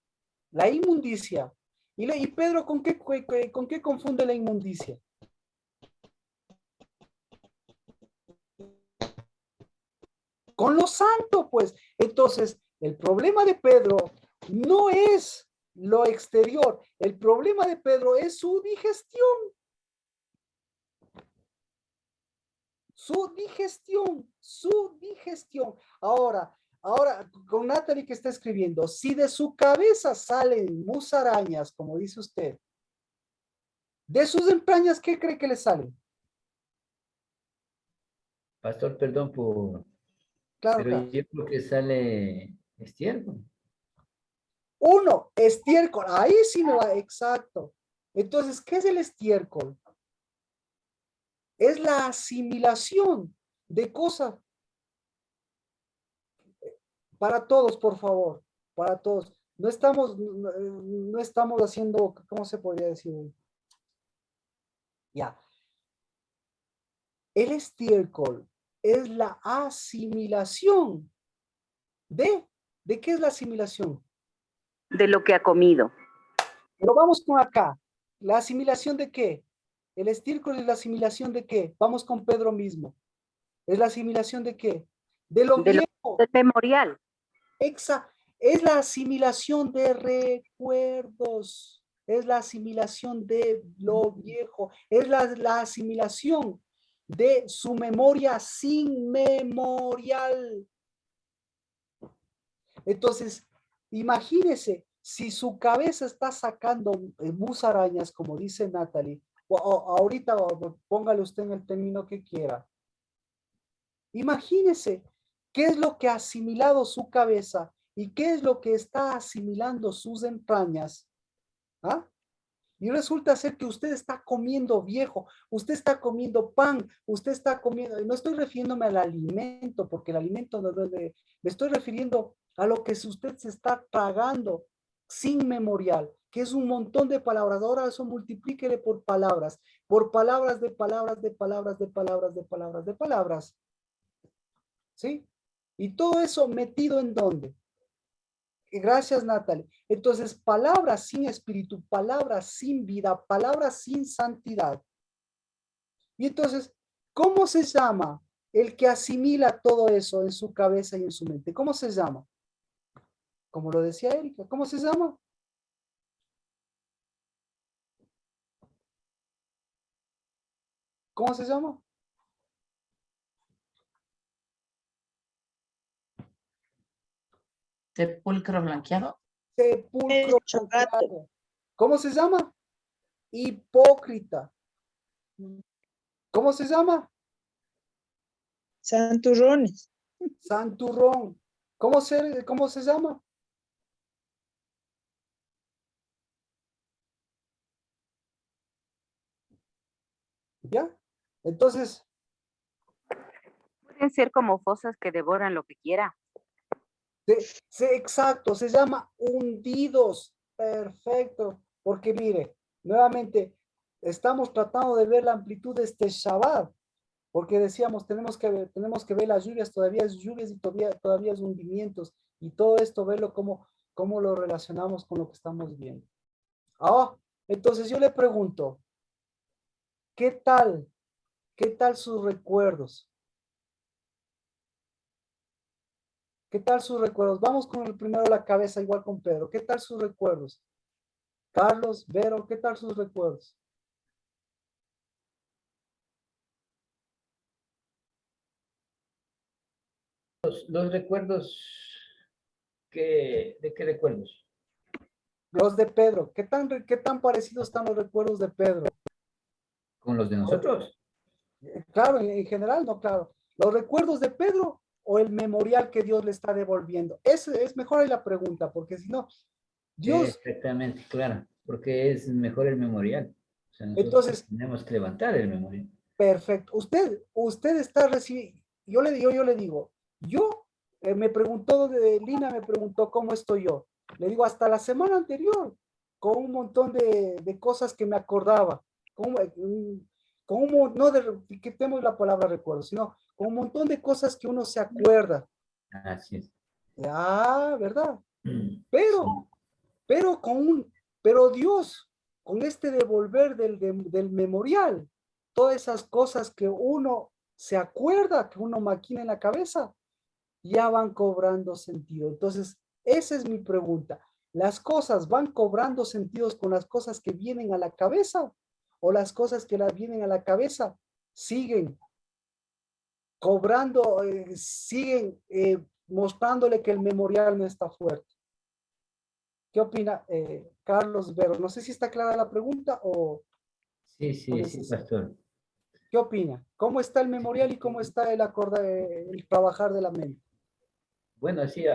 la inmundicia, y Pedro, ¿con qué confunde la inmundicia? Con lo santo, pues. Entonces, el problema de Pedro no es lo exterior, el problema de Pedro es su digestión. Su digestión. Ahora, con Natalie que está escribiendo, si de su cabeza salen musarañas, como dice usted, de sus entrañas, ¿qué cree que le salen? Pastor, perdón por... Claro, Pero claro. yo creo que sale estiércol. Uno, estiércol. Ahí sí me va, exacto. Entonces, ¿qué es el estiércol? Es la asimilación de cosas. Para todos, por favor, para todos. No estamos haciendo, ¿cómo se podría decir? Ya. El estiércol es la asimilación ¿de qué es la asimilación? De lo que ha comido. Pero vamos con acá. ¿La asimilación de qué? El estiércol es la asimilación de qué? Vamos con Pedro mismo. ¿Es la asimilación de qué? De lo De lo viejo. del memorial. Es la asimilación de recuerdos. Es la asimilación de lo viejo. Es la asimilación de su memoria sin memorial. Entonces, imagínese, si su cabeza está sacando musarañas, como dice Natalie, ahorita póngale usted en el término que quiera. Imagínese qué es lo que ha asimilado su cabeza y qué es lo que está asimilando sus entrañas. ¿Ah? Y resulta ser que usted está comiendo viejo, usted está comiendo pan, usted está comiendo, no estoy refiriéndome al alimento, porque el alimento no me estoy refiriendo a lo que usted se está tragando sin memorial, que es un montón de palabras. Ahora eso multiplíquele por palabras de palabras, de palabras, de palabras, de palabras, de palabras. ¿Sí? Y todo eso metido ¿en dónde? Gracias, Natalie. Entonces, palabras sin espíritu, palabras sin vida, palabras sin santidad. Y entonces, ¿cómo se llama el que asimila todo eso en su cabeza y en su mente? ¿Cómo se llama? Como lo decía Erika, ¿cómo se llama? ¿Cómo se llama? Sepulcro blanqueado. Sepulcro blanqueado. ¿Cómo se llama? Hipócrita. ¿Cómo se llama? Santurrones. Santurrón. ¿Cómo se llama? ¿Ya? Entonces, Pueden ser como fosas que devoran lo que quiera. exacto, se llama hundidos. Perfecto. Porque mire, nuevamente, estamos tratando de ver la amplitud de este Shabbat. Porque decíamos, tenemos que ver las lluvias, todavía es lluvias y todavía es hundimientos. Y todo esto, verlo cómo lo relacionamos con lo que estamos viendo. Entonces yo le pregunto, ¿qué tal sus recuerdos? ¿Qué tal sus recuerdos? Vamos con el primero la cabeza, igual con Pedro. ¿Qué tal sus recuerdos? Carlos, Vero, ¿qué tal sus recuerdos? Los recuerdos, ¿de qué recuerdos? Los de Pedro. ¿Qué tan parecidos están los recuerdos de Pedro? ¿Con los de nosotros? Claro, en general, no, claro. Los recuerdos de Pedro o el memorial que Dios le está devolviendo? Es mejor ahí la pregunta, porque si no, Dios, Exactamente, claro, porque es mejor el memorial. O sea, nosotros entonces, tenemos que levantar el memorial. perfecto. Usted está recibiendo, yo le digo, me preguntó, Lina me preguntó cómo estoy yo. Le digo, hasta la semana anterior, con un montón de cosas que me acordaba, no de, quitemos la palabra recuerdo, sino con un montón de cosas que uno se acuerda. Así es. Ah, ¿verdad? Sí. Pero, pero pero Dios, con este devolver del memorial, todas esas cosas que uno se acuerda, que uno maquina en la cabeza, ya van cobrando sentido. Entonces, esa es mi pregunta. ¿Las cosas van cobrando sentidos con las cosas que vienen a la cabeza? ¿O las cosas que las vienen a la cabeza siguen cobrando, siguen mostrándole que el memorial no está fuerte? ¿Qué opina Carlos Vero? No sé si está clara la pregunta o Sí, pastor. ¿qué opina? ¿Cómo está el memorial y cómo está el trabajar de la mente? Bueno, sí,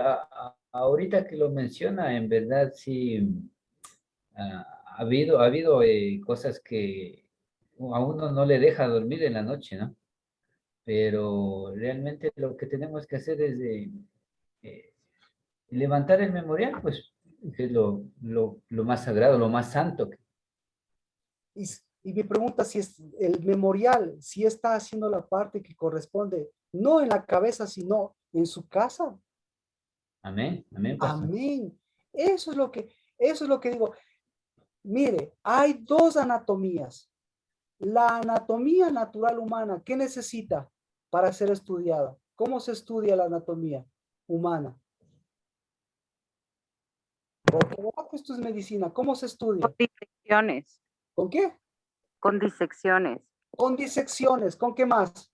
ahorita que lo menciona, en verdad sí, ha habido cosas que a uno no le deja dormir en la noche, ¿no? Pero realmente lo que tenemos que hacer es eh, levantar el memorial, pues, que es lo más sagrado, lo más santo. Y, y me pregunta si es el memorial, si está haciendo la parte que corresponde, no en la cabeza, sino en su casa. Amén, amén, pastor. Amén. Eso es lo que digo. Mire, hay dos anatomías. La anatomía natural humana, ¿qué necesita para ser estudiada? ¿Cómo se estudia la anatomía humana? Porque esto es medicina. ¿Cómo se estudia? Con disecciones, ¿Con qué? con disecciones. Con disecciones. ¿Con qué más?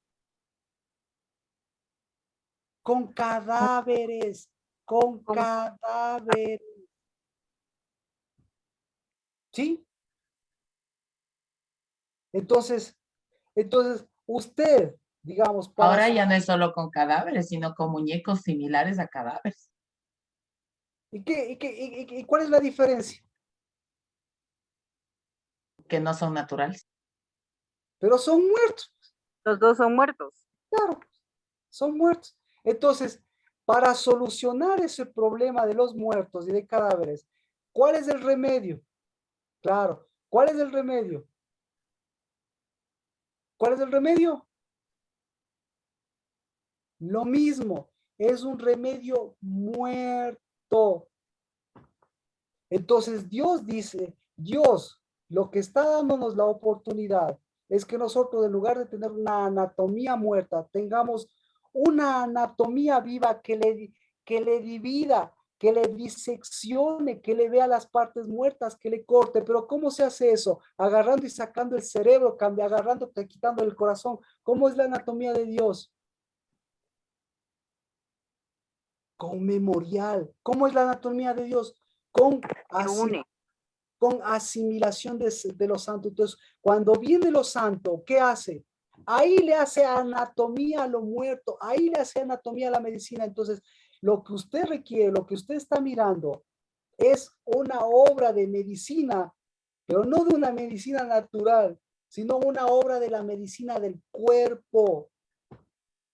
Con cadáveres. Con Con- cadáveres. ¿Sí? Entonces, usted, digamos, para Ahora su... ya no es solo con cadáveres, sino con muñecos similares a cadáveres, ¿Y cuál es la diferencia? que no son naturales. Pero son muertos. Los dos son muertos. Claro, son muertos. Entonces, para solucionar ese problema de los muertos y de cadáveres, ¿cuál es el remedio? Claro, ¿cuál es el remedio? ¿Cuál es el remedio? Lo mismo, es un remedio muerto. Entonces Dios dice, Dios lo que está dándonos la oportunidad es que nosotros en lugar de tener una anatomía muerta, tengamos una anatomía viva que le divida, que le diseccione, que le vea las partes muertas, que le corte. Pero ¿cómo se hace eso? Agarrando y sacando el cerebro, agarrando, quitando el corazón. ¿Cómo es la anatomía de Dios? Con memorial. ¿Cómo es la anatomía de Dios? Con Se une. asimilación de lo santo. Entonces, cuando viene lo santo, ¿qué hace? Ahí le hace anatomía a lo muerto, ahí le hace anatomía a la medicina. Entonces, lo que usted requiere, lo que usted está mirando, es una obra de medicina, pero no de una medicina natural, sino una obra de la medicina del cuerpo.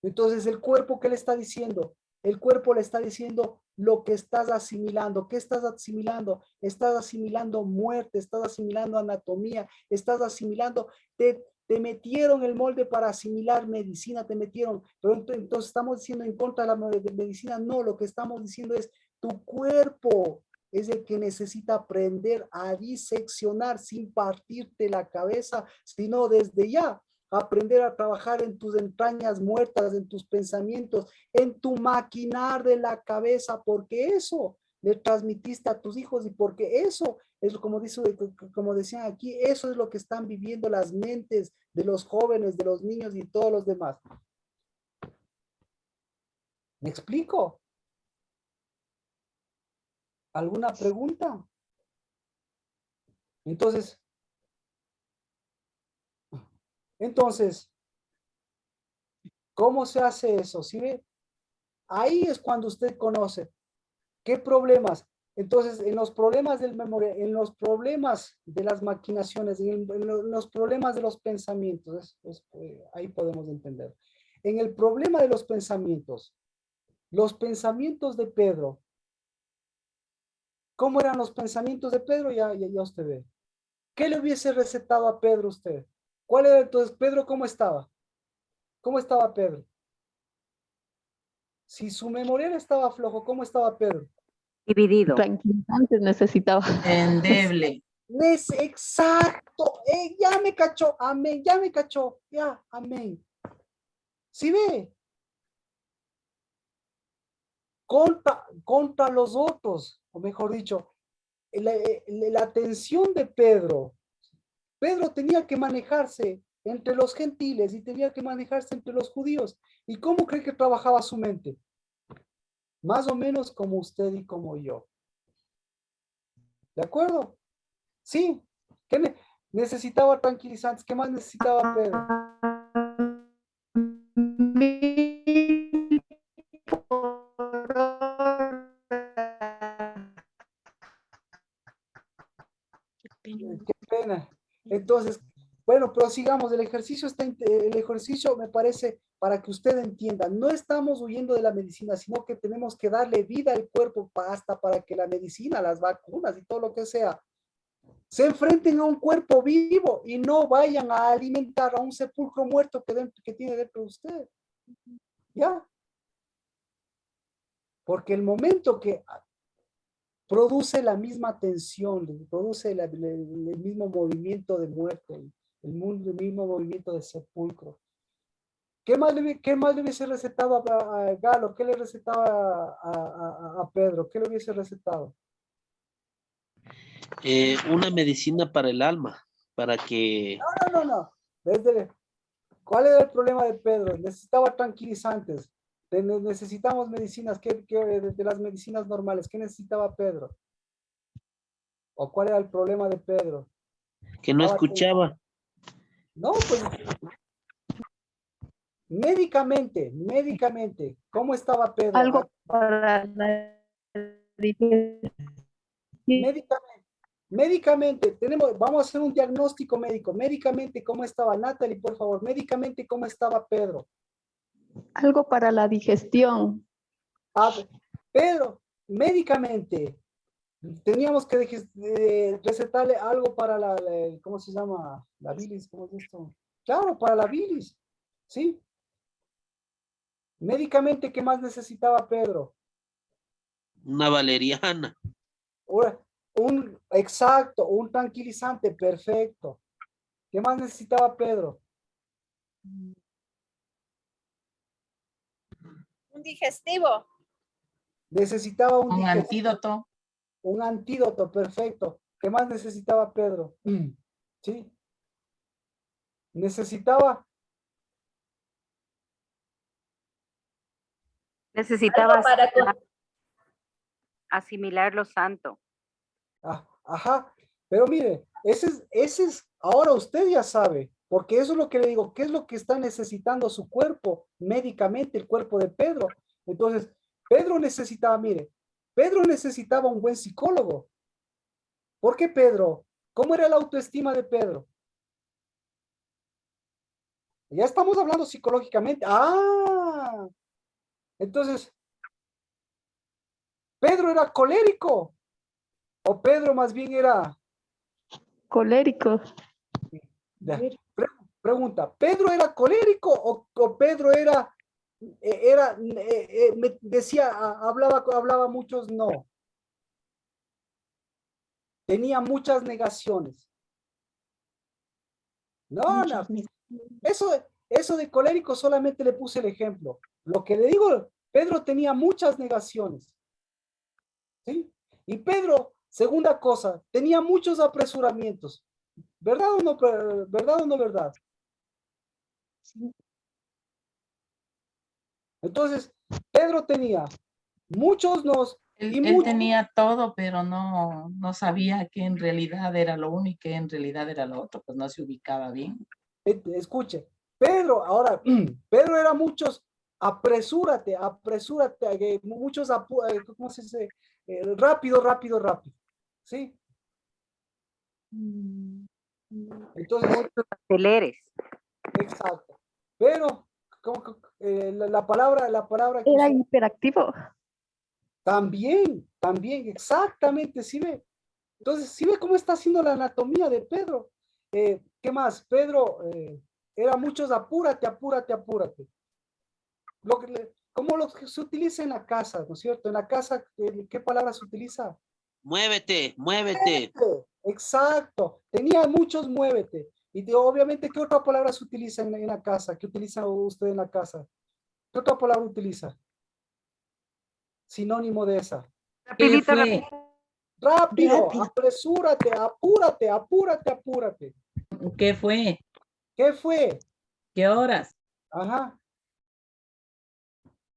Entonces, ¿el cuerpo qué le está diciendo? El cuerpo le está diciendo lo que estás asimilando. ¿Qué estás asimilando? Estás asimilando muerte, estás asimilando anatomía, estás asimilando, te metieron el molde para asimilar medicina, te metieron. Pero entonces estamos diciendo en contra de la medicina. No, lo que estamos diciendo es tu cuerpo es el que necesita aprender a diseccionar sin partirte la cabeza, sino desde ya aprender a trabajar en tus entrañas muertas, en tus pensamientos, en tu maquinar de la cabeza, porque eso le transmitiste a tus hijos y porque eso es como decían aquí, eso es lo que están viviendo las mentes de los jóvenes, de los niños y todos los demás. ¿Me explico? ¿Alguna pregunta? Entonces, ¿cómo se hace eso? ¿Sí ve? Ahí es cuando usted conoce qué problemas. Entonces, en los problemas del memoria, en los problemas de las maquinaciones, en los problemas de los pensamientos, ahí podemos entender. En el problema de los pensamientos de Pedro, ¿cómo eran los pensamientos de Pedro? Ya usted ve. ¿Qué le hubiese recetado a Pedro usted? ¿Cuál era entonces Pedro? ¿Cómo estaba? ¿Cómo estaba Pedro? Si su memorial estaba flojo, ¿cómo estaba Pedro? Dividido. Tranquilizantes necesitaba. Endeble. Exacto, ya me cachó, amén, ya me cachó, ya, amén. ¿Sí ve? Contra los otros, o mejor dicho, la atención de Pedro. Pedro tenía que manejarse entre los gentiles y tenía que manejarse entre los judíos. ¿Y cómo cree que trabajaba su mente? Más o menos como usted y como yo. ¿De acuerdo? Sí. ¿Qué necesitaba tranquilizantes? ¿Qué más necesitaba Pedro? Qué pena. Entonces, bueno, prosigamos. El ejercicio me parece para que usted entienda. No estamos huyendo de la medicina, sino que tenemos que darle vida al cuerpo hasta para que la medicina, las vacunas y todo lo que sea, se enfrenten a un cuerpo vivo y no vayan a alimentar a un sepulcro muerto que tiene dentro de usted. ¿Ya? Porque el momento que produce la misma tensión, produce el mismo movimiento de muerte, el mismo movimiento de sepulcro. ¿Qué más le hubiese recetado a Galo? ¿Qué le recetaba a Pedro? ¿Qué le hubiese recetado? Una medicina para el alma, para que No. ¿Cuál era el problema de Pedro? Necesitaba tranquilizantes. Necesitamos medicinas. De las medicinas normales, ¿qué necesitaba Pedro? ¿O cuál era el problema de Pedro? no escuchaba. No, pues médicamente, ¿cómo estaba Pedro? Algo para la Médicamente, vamos a hacer un diagnóstico médico. Médicamente, ¿cómo estaba Natalie, por favor? Médicamente, ¿cómo estaba Pedro? algo para la digestión. Pedro, médicamente, teníamos que recetarle algo para ¿cómo se llama? La bilis, ¿cómo es esto? Claro, para la bilis, ¿sí? Médicamente, ¿qué más necesitaba Pedro? Una valeriana. Exacto, un tranquilizante, perfecto. ¿Qué más necesitaba Pedro? Un digestivo. Necesitaba Un antídoto. Un antídoto, perfecto. ¿Qué más necesitaba Pedro? ¿Sí? Necesitaba Necesitaba para asimilar lo santo. ajá, pero mire, ese es, ahora usted ya sabe, porque eso es lo que le digo, ¿qué es lo que está necesitando su cuerpo médicamente, el cuerpo de Pedro? Entonces, Pedro necesitaba un buen psicólogo. ¿Por qué Pedro? ¿Cómo era la autoestima de Pedro? Ya estamos hablando psicológicamente. Entonces, ¿Pedro era colérico? ¿O Pedro más bien era Colérico. Pregunta, ¿Pedro era colérico o Pedro hablaba muchos no? Tenía muchas negaciones. No. Eso de colérico solamente le puse el ejemplo. Lo que le digo, Pedro tenía muchas negaciones. ¿Sí? Y Pedro, segunda cosa, tenía muchos apresuramientos. ¿Verdad o no? ¿Verdad o no verdad? Entonces, Pedro tenía muchos nos. Él tenía todo, pero no sabía que en realidad era lo uno y que en realidad era lo otro, pues no se ubicaba bien. Escuche, Pedro era muchos Apresúrate, muchos, ¿cómo se dice? Rápido, rápido, rápido. ¿Sí? Entonces, Muchos aceleres. exacto. Pero, la palabra que Era usted- hiperactivo. también, exactamente, ¿sí ve? Entonces, ¿sí ve cómo está haciendo la anatomía de Pedro? ¿Qué más? Pedro, era muchos apúrate, apúrate, apúrate. Como lo que se utiliza en la casa, ¿no es cierto? En la casa, ¿qué palabra se utiliza? Muévete, muévete. Exacto. Tenía muchos muévete. Y obviamente, ¿qué otra palabra se utiliza en la casa? ¿Qué utiliza usted en la casa? ¿Qué otra palabra utiliza? Sinónimo de esa. ¿Qué Rapidito, fue? Rápido, Rápido. apresúrate, apúrate, apúrate, apúrate. ¿Qué fue? ¿Qué fue? ¿Qué horas? Ajá.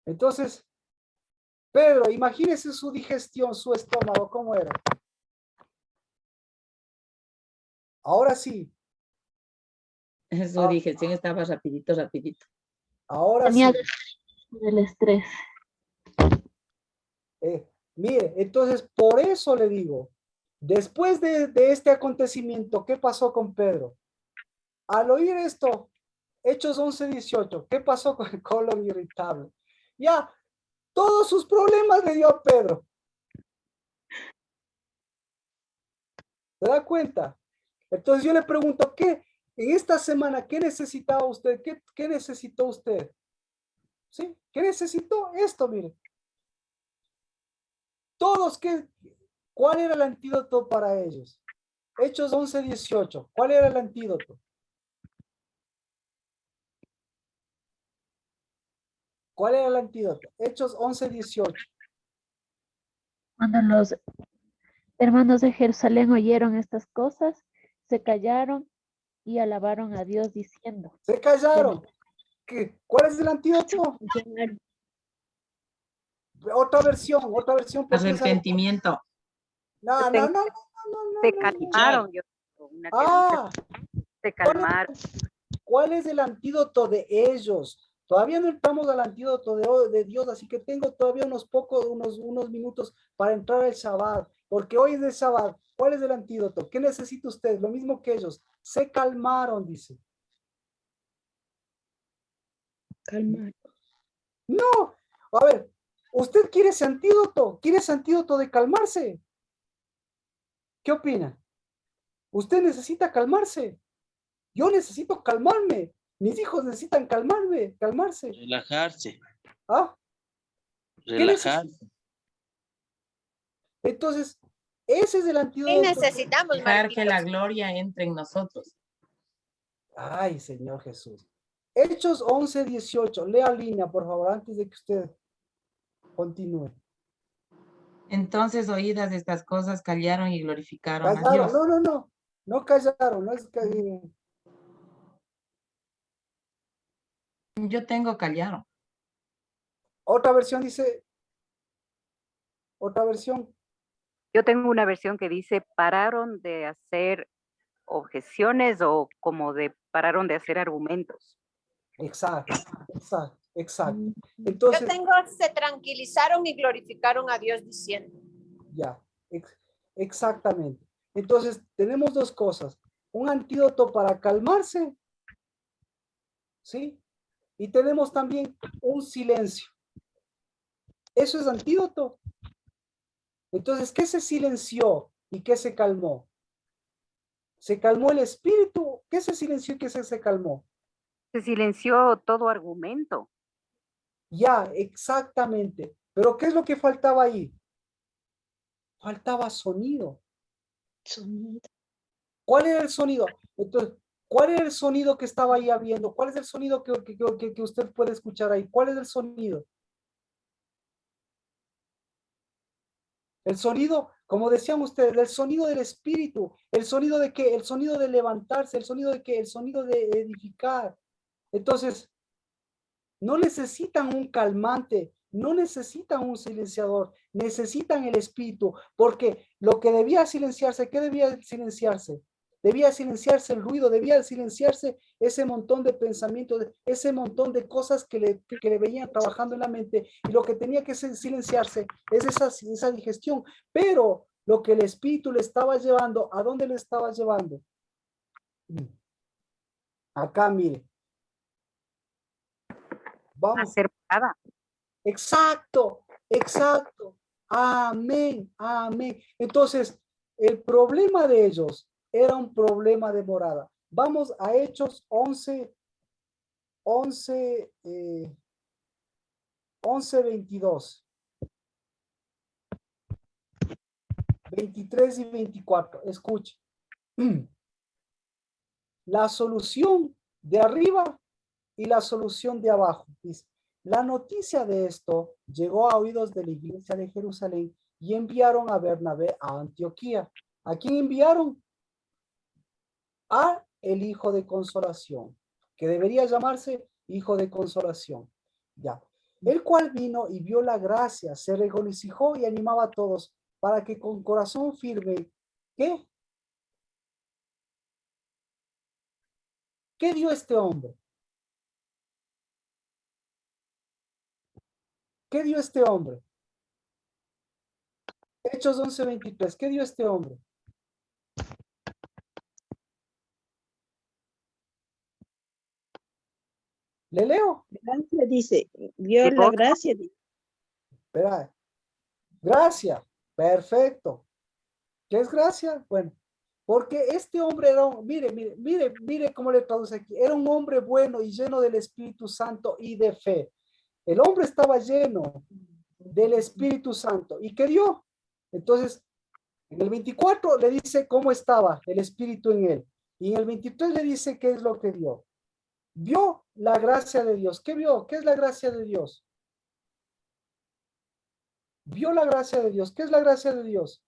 Entonces, Pedro, imagínese su digestión, su estómago, ¿cómo era? Ahora sí, Su digestión estaba rapidito, rapidito. ahora Tenía sí. del estrés. Mire, entonces por eso le digo, después de este acontecimiento, ¿qué pasó con Pedro? Al oír esto, Hechos 11:18, ¿qué pasó con el colon irritable? Ya, todos sus problemas le dio a Pedro. ¿Se da cuenta? Entonces yo le pregunto, ¿qué? En esta semana, ¿qué necesitaba usted? ¿Qué necesitó usted? ¿Sí? ¿Qué necesitó? Esto, mire. Todos, ¿cuál era el antídoto para ellos? Hechos 11:18, ¿cuál era el antídoto? ¿Cuál era el antídoto? Hechos 11:18. Cuando los hermanos de Jerusalén oyeron estas cosas, se callaron y alabaron a Dios diciendo, Se callaron. ¿Cuál es el antídoto? Otra versión, ¿por qué sabe? Arrepentimiento. No, no, no, no, no, Se no, no. calmaron, yo una que Ah, dice, se calmaron. ¿cuál es el antídoto de ellos? Todavía no entramos al antídoto de Dios, así que tengo todavía unos minutos para entrar al Shabbat, porque hoy es el Shabbat. ¿Cuál es el antídoto? ¿Qué necesita usted? Lo mismo que ellos. Se calmaron, dice. calmar. No, a ver, ¿usted quiere ese antídoto? ¿Quiere ese antídoto de calmarse? ¿Qué opina? Usted necesita calmarse. Yo necesito calmarme. Mis hijos necesitan calmarse. Relajarse, ¿Ah? ¿Qué relajarse. necesita? Entonces, ese es el ¿Qué antídoto. necesitamos, Dejar que la Marquitos? gloria entre en nosotros. Ay, Señor Jesús. Hechos 11:18. Lea línea, por favor, antes de que usted continúe. Entonces, oídas estas cosas, callaron y glorificaron a Callaron. Dios. No, no, no. No callaron. No es que, Yo tengo callaron. otra versión dice. Otra versión. Yo tengo una versión que dice, pararon de hacer objeciones o como de pararon de hacer argumentos. Exacto. Exacto. Yo Entonces, tengo, se tranquilizaron y glorificaron a Dios diciendo. ya. Exactamente. Entonces, tenemos dos cosas. Un antídoto para calmarse, ¿sí? Y tenemos también un silencio. Eso es antídoto. Entonces, ¿qué se silenció y qué se calmó? ¿Se calmó el espíritu? ¿Qué se silenció y qué se calmó? Se silenció todo argumento. Ya, exactamente. Pero ¿qué es lo que faltaba ahí? Faltaba sonido. ¿Cuál era el sonido? Entonces, ¿cuál era el sonido que estaba ahí habiendo? ¿Cuál es el sonido que usted puede escuchar ahí? ¿Cuál es el sonido? El sonido, como decían ustedes, el sonido del espíritu, el sonido de qué, el sonido de levantarse, el sonido de qué, el sonido de edificar. Entonces, no necesitan un calmante, no necesitan un silenciador, necesitan el espíritu, porque lo que debía silenciarse, ¿qué debía silenciarse? Debía silenciarse el ruido, debía silenciarse ese montón de pensamientos, ese montón de cosas que le venían trabajando en la mente, y lo que tenía que silenciarse es esa digestión. Pero lo que el espíritu le estaba llevando, ¿a dónde le estaba llevando? Acá, mire. A Vamos. ser morada. Exacto, exacto. Amén, amén. Entonces, el problema de ellos era un problema de morada. Vamos a Hechos 11, 22. 23 y 24. Escuche. La solución de arriba y la solución de abajo. Dice, la noticia de esto llegó a oídos de la iglesia de Jerusalén y enviaron a Bernabé a Antioquía. ¿A quién enviaron? A el hijo de consolación, que debería llamarse hijo de consolación. Ya. El cual vino y vio la gracia, se regocijó y animaba a todos para que con corazón firme, ¿qué? ¿Qué dio este hombre? ¿Qué dio este hombre? Hechos 11:23. ¿Qué dio este hombre? ¿Le leo? Gracia dice, vio la gracia. Espera. Gracia. Perfecto. ¿Qué es gracia? Bueno, porque este hombre era, mire cómo le traduce aquí. Era un hombre bueno y lleno del Espíritu Santo y de fe. El hombre estaba lleno del Espíritu Santo. ¿Y qué dio? Entonces, en el 24 le dice cómo estaba el Espíritu en él. Y en el 23 le dice qué es lo que dio. Vio la gracia de Dios. ¿Qué vio? ¿Qué es la gracia de Dios? Vio la gracia de Dios. ¿Qué es la gracia de Dios?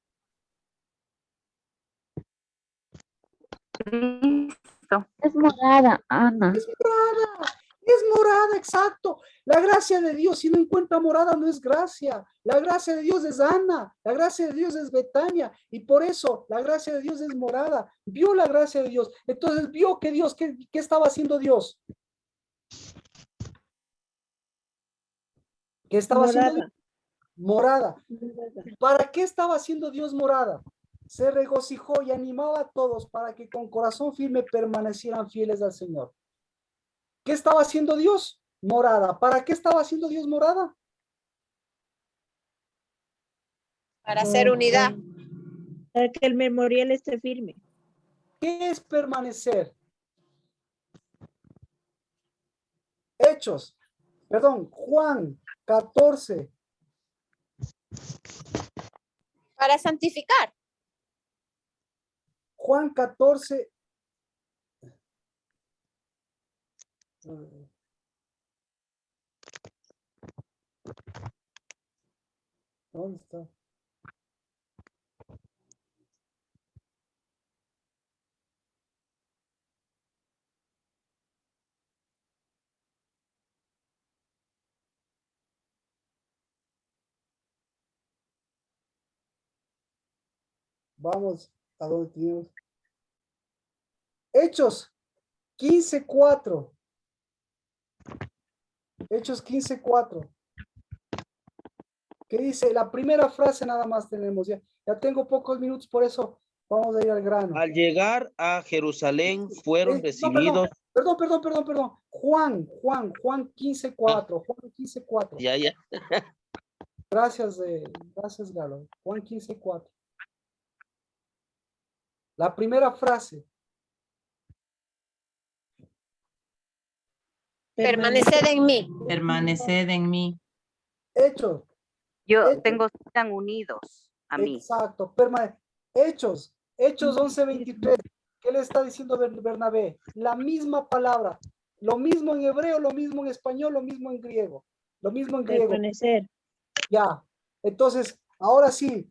Es morada, Ana. Es morada, exacto. La gracia de Dios, si no encuentra morada, no es gracia. La gracia de Dios es Ana, la gracia de Dios es Betania, y por eso la gracia de Dios es morada. Vio la gracia de Dios. Entonces vio que Dios, ¿qué estaba haciendo Dios? ¿Qué estaba haciendo Dios? Morada. ¿Para qué estaba haciendo Dios morada? Se regocijó y animaba a todos para que con corazón firme permanecieran fieles al Señor. ¿Qué estaba haciendo Dios? Morada. ¿Para qué estaba haciendo Dios morada? Para hacer unidad. Para que el memorial esté firme. ¿Qué es permanecer? Hechos. Perdón, Juan 14. Para santificar. Juan 14. ¿Dónde está? Vamos a donde tenemos. Hechos 15:4. Hechos 15:4. ¿Qué dice? La primera frase nada más tenemos. Ya tengo pocos minutos, por eso vamos a ir al grano. Al llegar a Jerusalén fueron recibidos. Perdón. Juan 15:4. Juan 15:4. Ya. Gracias, Galo. Juan 15:4. La primera frase. Permaneced en mí. Permaneced en mí. Hechos. Están unidos a mí. Exacto. Hechos 11:23. ¿Qué le está diciendo Bernabé? La misma palabra. Lo mismo en hebreo, lo mismo en español, lo mismo en griego. Lo mismo en griego. Permanecer. Ya. Entonces, ahora sí,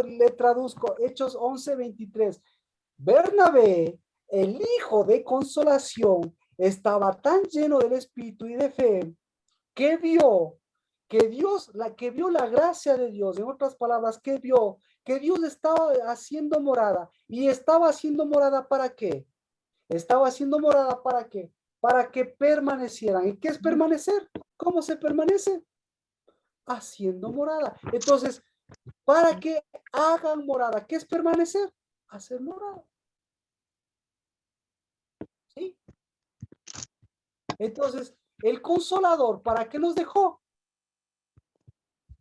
le traduzco. Hechos 11:23. Bernabé, el hijo de consolación, estaba tan lleno del Espíritu y de fe que vio que Dios, que vio la gracia de Dios, en otras palabras, que vio que Dios estaba haciendo morada. ¿Y estaba haciendo morada para qué? Estaba haciendo morada para qué? Para que permanecieran. ¿Y qué es permanecer? ¿Cómo se permanece? Haciendo morada. Entonces, para que hagan morada, ¿qué es permanecer? Hacer morada. ¿Sí? Entonces, el Consolador, ¿para qué nos dejó?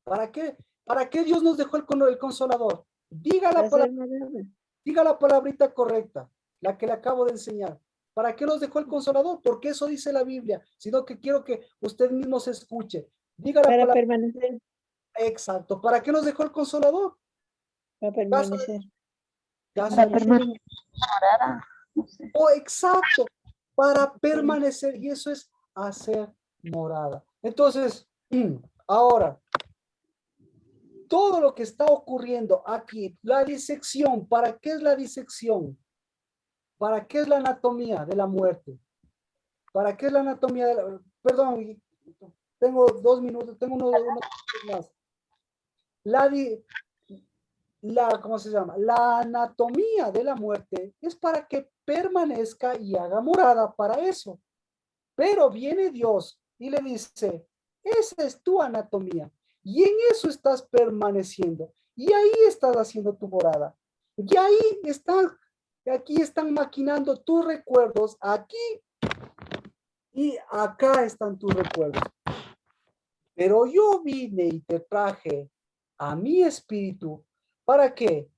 ¿Para qué Dios nos dejó el Consolador? Diga la palabrita correcta, la que le acabo de enseñar. ¿Para qué nos dejó el Consolador? Porque eso dice la Biblia, sino que quiero que usted mismo se escuche. Diga la Para palabra. permanecer. Exacto. ¿Para qué nos dejó el Consolador? Para permanecer. Para permanecer. No sé. Oh, exacto. Para permanecer. Y eso es hacer morada. Entonces, ahora, todo lo que está ocurriendo aquí, la disección, ¿para qué es la disección? ¿Para qué es la anatomía de la muerte? ¿Para qué es la anatomía de la... Perdón, tengo 2 minutos, tengo unos más. ¿Cómo se llama? La anatomía de la muerte es para que permanezca y haga morada para eso. Pero viene Dios y le dice, esa es tu anatomía. Y en eso estás permaneciendo. Y ahí estás haciendo tu morada. Y ahí están, aquí están maquinando tus recuerdos. Aquí y acá están tus recuerdos. Pero yo vine y te traje a mi espíritu. ¿Para qué?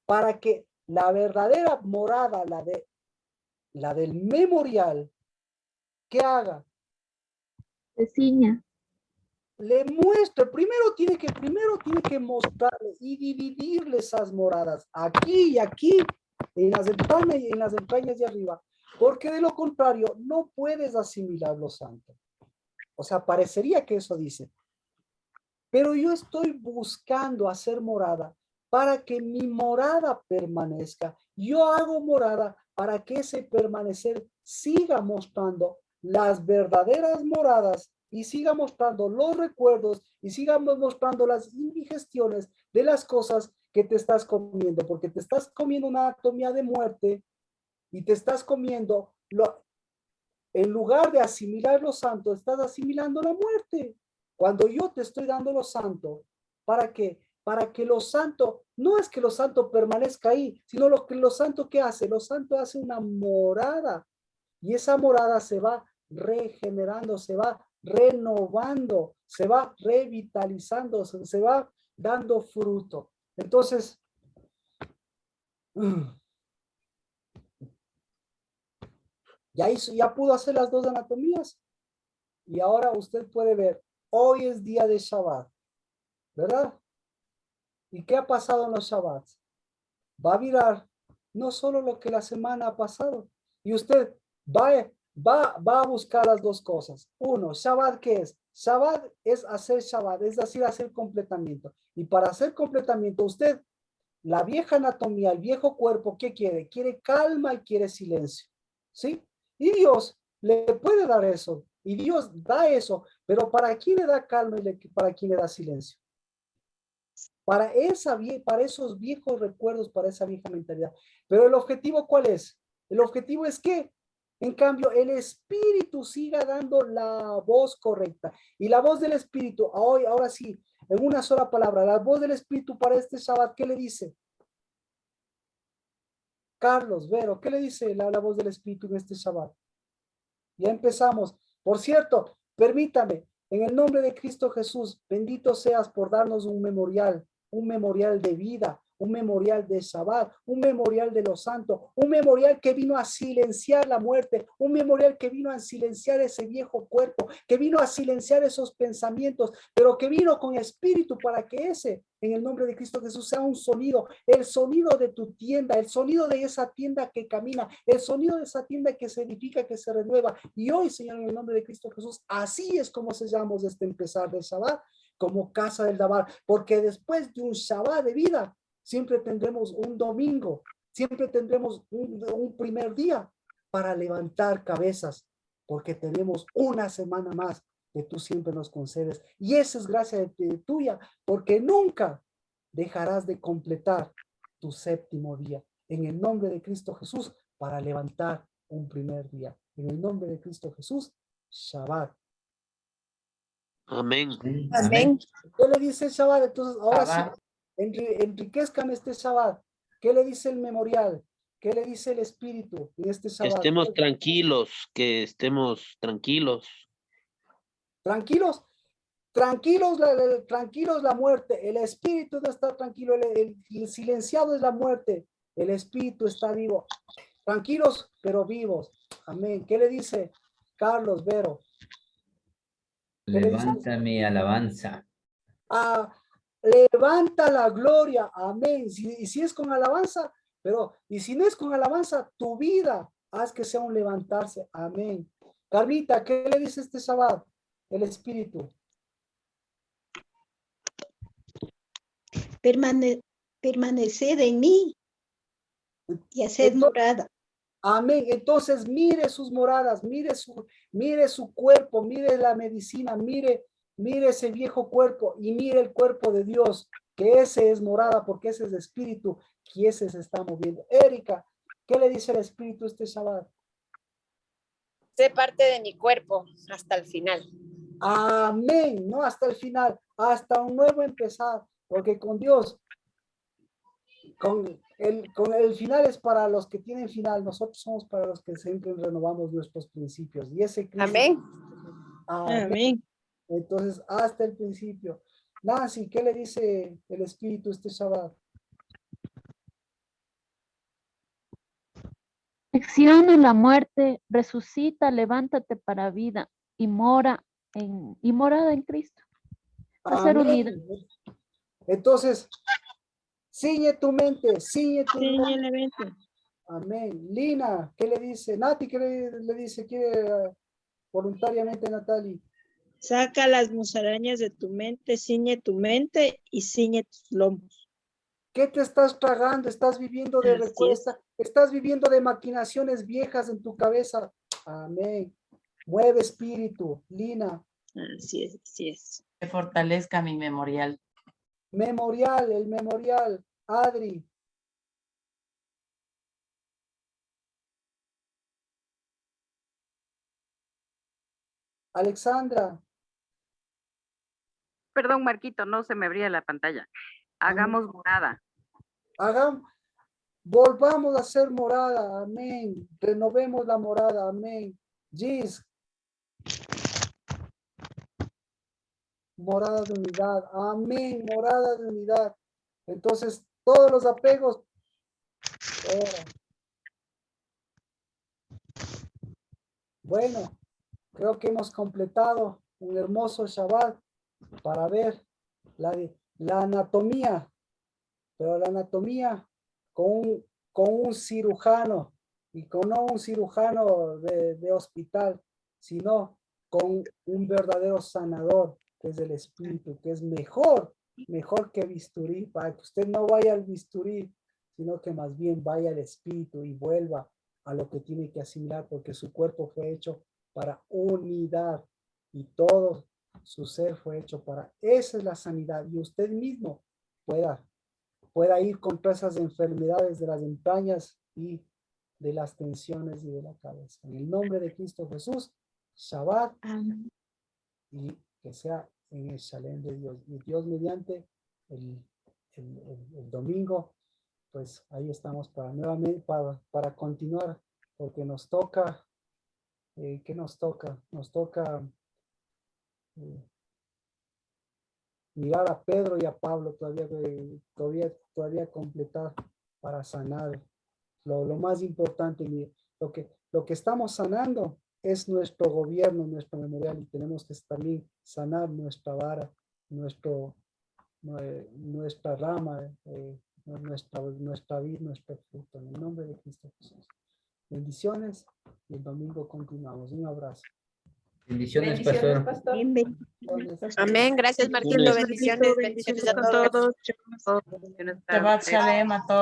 Para que la verdadera morada, la del memorial, ¿qué haga? Se ciña. Le muestre, primero tiene que mostrarle y dividirle esas moradas, aquí y aquí, en las entrañas de arriba, porque de lo contrario no puedes asimilar lo santo. O sea, parecería que eso dice. Pero yo estoy buscando hacer morada para que mi morada permanezca. Yo hago morada para que ese permanecer siga mostrando las verdaderas moradas y siga mostrando los recuerdos y siga mostrando las indigestiones de las cosas que te estás comiendo, porque te estás comiendo una anatomía de muerte y te estás comiendo, en lugar de asimilar lo santo, estás asimilando la muerte. Cuando yo te estoy dando lo santo, ¿para qué? Para que lo santo, no es que lo santo permanezca ahí, sino lo santo que hace, lo santo hace una morada y esa morada se va regenerando, se va renovando, se va revitalizando, se va dando fruto. Entonces, ya pudo hacer las 2 anatomías y ahora usted puede ver, hoy es día de Shabbat, ¿verdad? ¿Y qué ha pasado en los Shabbats? Va a mirar no solo lo que la semana ha pasado, y usted va a buscar las 2 cosas. Uno, Shabbat, ¿qué es? Shabbat es hacer Shabbat, es decir, hacer completamiento. Y para hacer completamiento, usted, la vieja anatomía, el viejo cuerpo, ¿qué quiere? Quiere calma y quiere silencio, ¿sí? Y Dios le puede dar eso, y Dios da eso, pero ¿para quién le da calma y para quién le da silencio? Para esos viejos recuerdos, para esa vieja mentalidad. Pero el objetivo, ¿cuál es? El objetivo es que, en cambio, el espíritu siga dando la voz correcta. Y la voz del espíritu, ahora sí, en una sola palabra, la voz del espíritu para este Shabbat, ¿qué le dice? Carlos, Vero, ¿qué le dice la voz del espíritu en este Shabbat? Ya empezamos. Por cierto, permítame, en el nombre de Cristo Jesús, bendito seas por darnos un memorial de vida, un memorial de Shabbat, un memorial de los santos, un memorial que vino a silenciar la muerte, un memorial que vino a silenciar ese viejo cuerpo, que vino a silenciar esos pensamientos, pero que vino con espíritu para que ese, en el nombre de Cristo Jesús, sea un sonido, el sonido de tu tienda, el sonido de esa tienda que camina, el sonido de esa tienda que se edifica, que se renueva. Y hoy, Señor, en el nombre de Cristo Jesús, así es como sellamos este empezar del Shabbat, como casa del Dabar, porque después de un Shabbat de vida, siempre tendremos un domingo, siempre tendremos un primer día para levantar cabezas, porque tenemos una semana más que tú siempre nos concedes. Y esa es gracia tuya, porque nunca dejarás de completar tu séptimo día. En el nombre de Cristo Jesús, para levantar un primer día. En el nombre de Cristo Jesús, Shabbat. Amén. Amén. ¿Qué le dice el Shabbat? Entonces, ahora Shabbat. sí, enriquezcame este Shabbat. ¿Qué le dice el memorial? ¿Qué le dice el Espíritu en este Que Shabbat? estemos tranquilos, que estemos tranquilos. Tranquilos, tranquilos la muerte. El Espíritu no está tranquilo, el silenciado es la muerte. El Espíritu está vivo. Tranquilos, pero vivos. Amén. ¿Qué le dice Carlos Vero? ¿Qué le dice? Levanta mi alabanza. Levanta la gloria. Amén. Y si es con alabanza, y si no es con alabanza, tu vida, haz que sea un levantarse. Amén. Carlita, ¿qué le dice este sábado? El Espíritu. Permaneced en mí y haced morada. Amén. Entonces mire sus moradas, mire su cuerpo, mire la medicina, mire ese viejo cuerpo y mire el cuerpo de Dios, que ese es morada porque ese es espíritu, que ese se está moviendo. Erika, ¿qué le dice el Espíritu este sábado? Sé parte de mi cuerpo hasta el final. Amén, no hasta el final, hasta un nuevo empezar, porque con Dios, con el final es para los que tienen final, nosotros somos para los que siempre renovamos nuestros principios. Y ese Cristo, Amén. Amén. Entonces, hasta el principio. Nancy, ¿qué le dice el Espíritu este sábado? Acciona la muerte, resucita, levántate para vida y morada en Cristo. Hacer Amén. unidad. Entonces, ciñe tu mente, ciñe tu Ciñe la mente. Amén. Lina, ¿qué le dice? Nati, ¿qué le dice? Quiere voluntariamente, Natalie. Saca las musarañas de tu mente y ciñe tus lomos. ¿Qué te estás tragando? ¿Estás viviendo de recuesta? ¿Estás viviendo de maquinaciones viejas en tu cabeza? Amén. Mueve espíritu, Lina. Así es, así es. Que fortalezca mi memorial. Memorial, el memorial. Adri. Alexandra. Perdón, Marquito, no se me abría la pantalla. Hagamos morada. Volvamos a hacer morada, amén. Renovemos la morada, amén. Gis. Morada de unidad, amén, morada de unidad. Entonces, todos los apegos. Bueno, creo que hemos completado un hermoso Shabbat para ver la anatomía, pero la anatomía con un cirujano, y con no un cirujano de hospital, sino con un verdadero sanador, que es el espíritu, que es mejor que bisturí, para que usted no vaya al bisturí, sino que más bien vaya al espíritu y vuelva a lo que tiene que asimilar, porque su cuerpo fue hecho para unidad y todo su ser fue hecho para, esa es la sanidad, y usted mismo pueda ir contra esas enfermedades de las entrañas y de las tensiones y de la cabeza. En el nombre de Cristo Jesús, Shabbat, y que sea en el Shalem de Dios. Y Dios mediante el domingo, pues ahí estamos para nuevamente, para continuar, porque nos toca, ¿qué nos toca? Nos toca mirar a Pedro y a Pablo, todavía completar para sanar. Lo más importante, lo que estamos sanando es nuestro gobierno, nuestro memorial, y tenemos que también sanar nuestra vara, nuestra rama, nuestra vida, nuestro fruto. En el nombre de Cristo Jesús. Bendiciones, y el domingo continuamos. Un abrazo. Bendiciones, Bendiciones, pastor. pastor. Amén. Gracias, Marquito. Bendiciones. Bendiciones a todos. Bendiciones para Shabbat ustedes. Shalem a todos.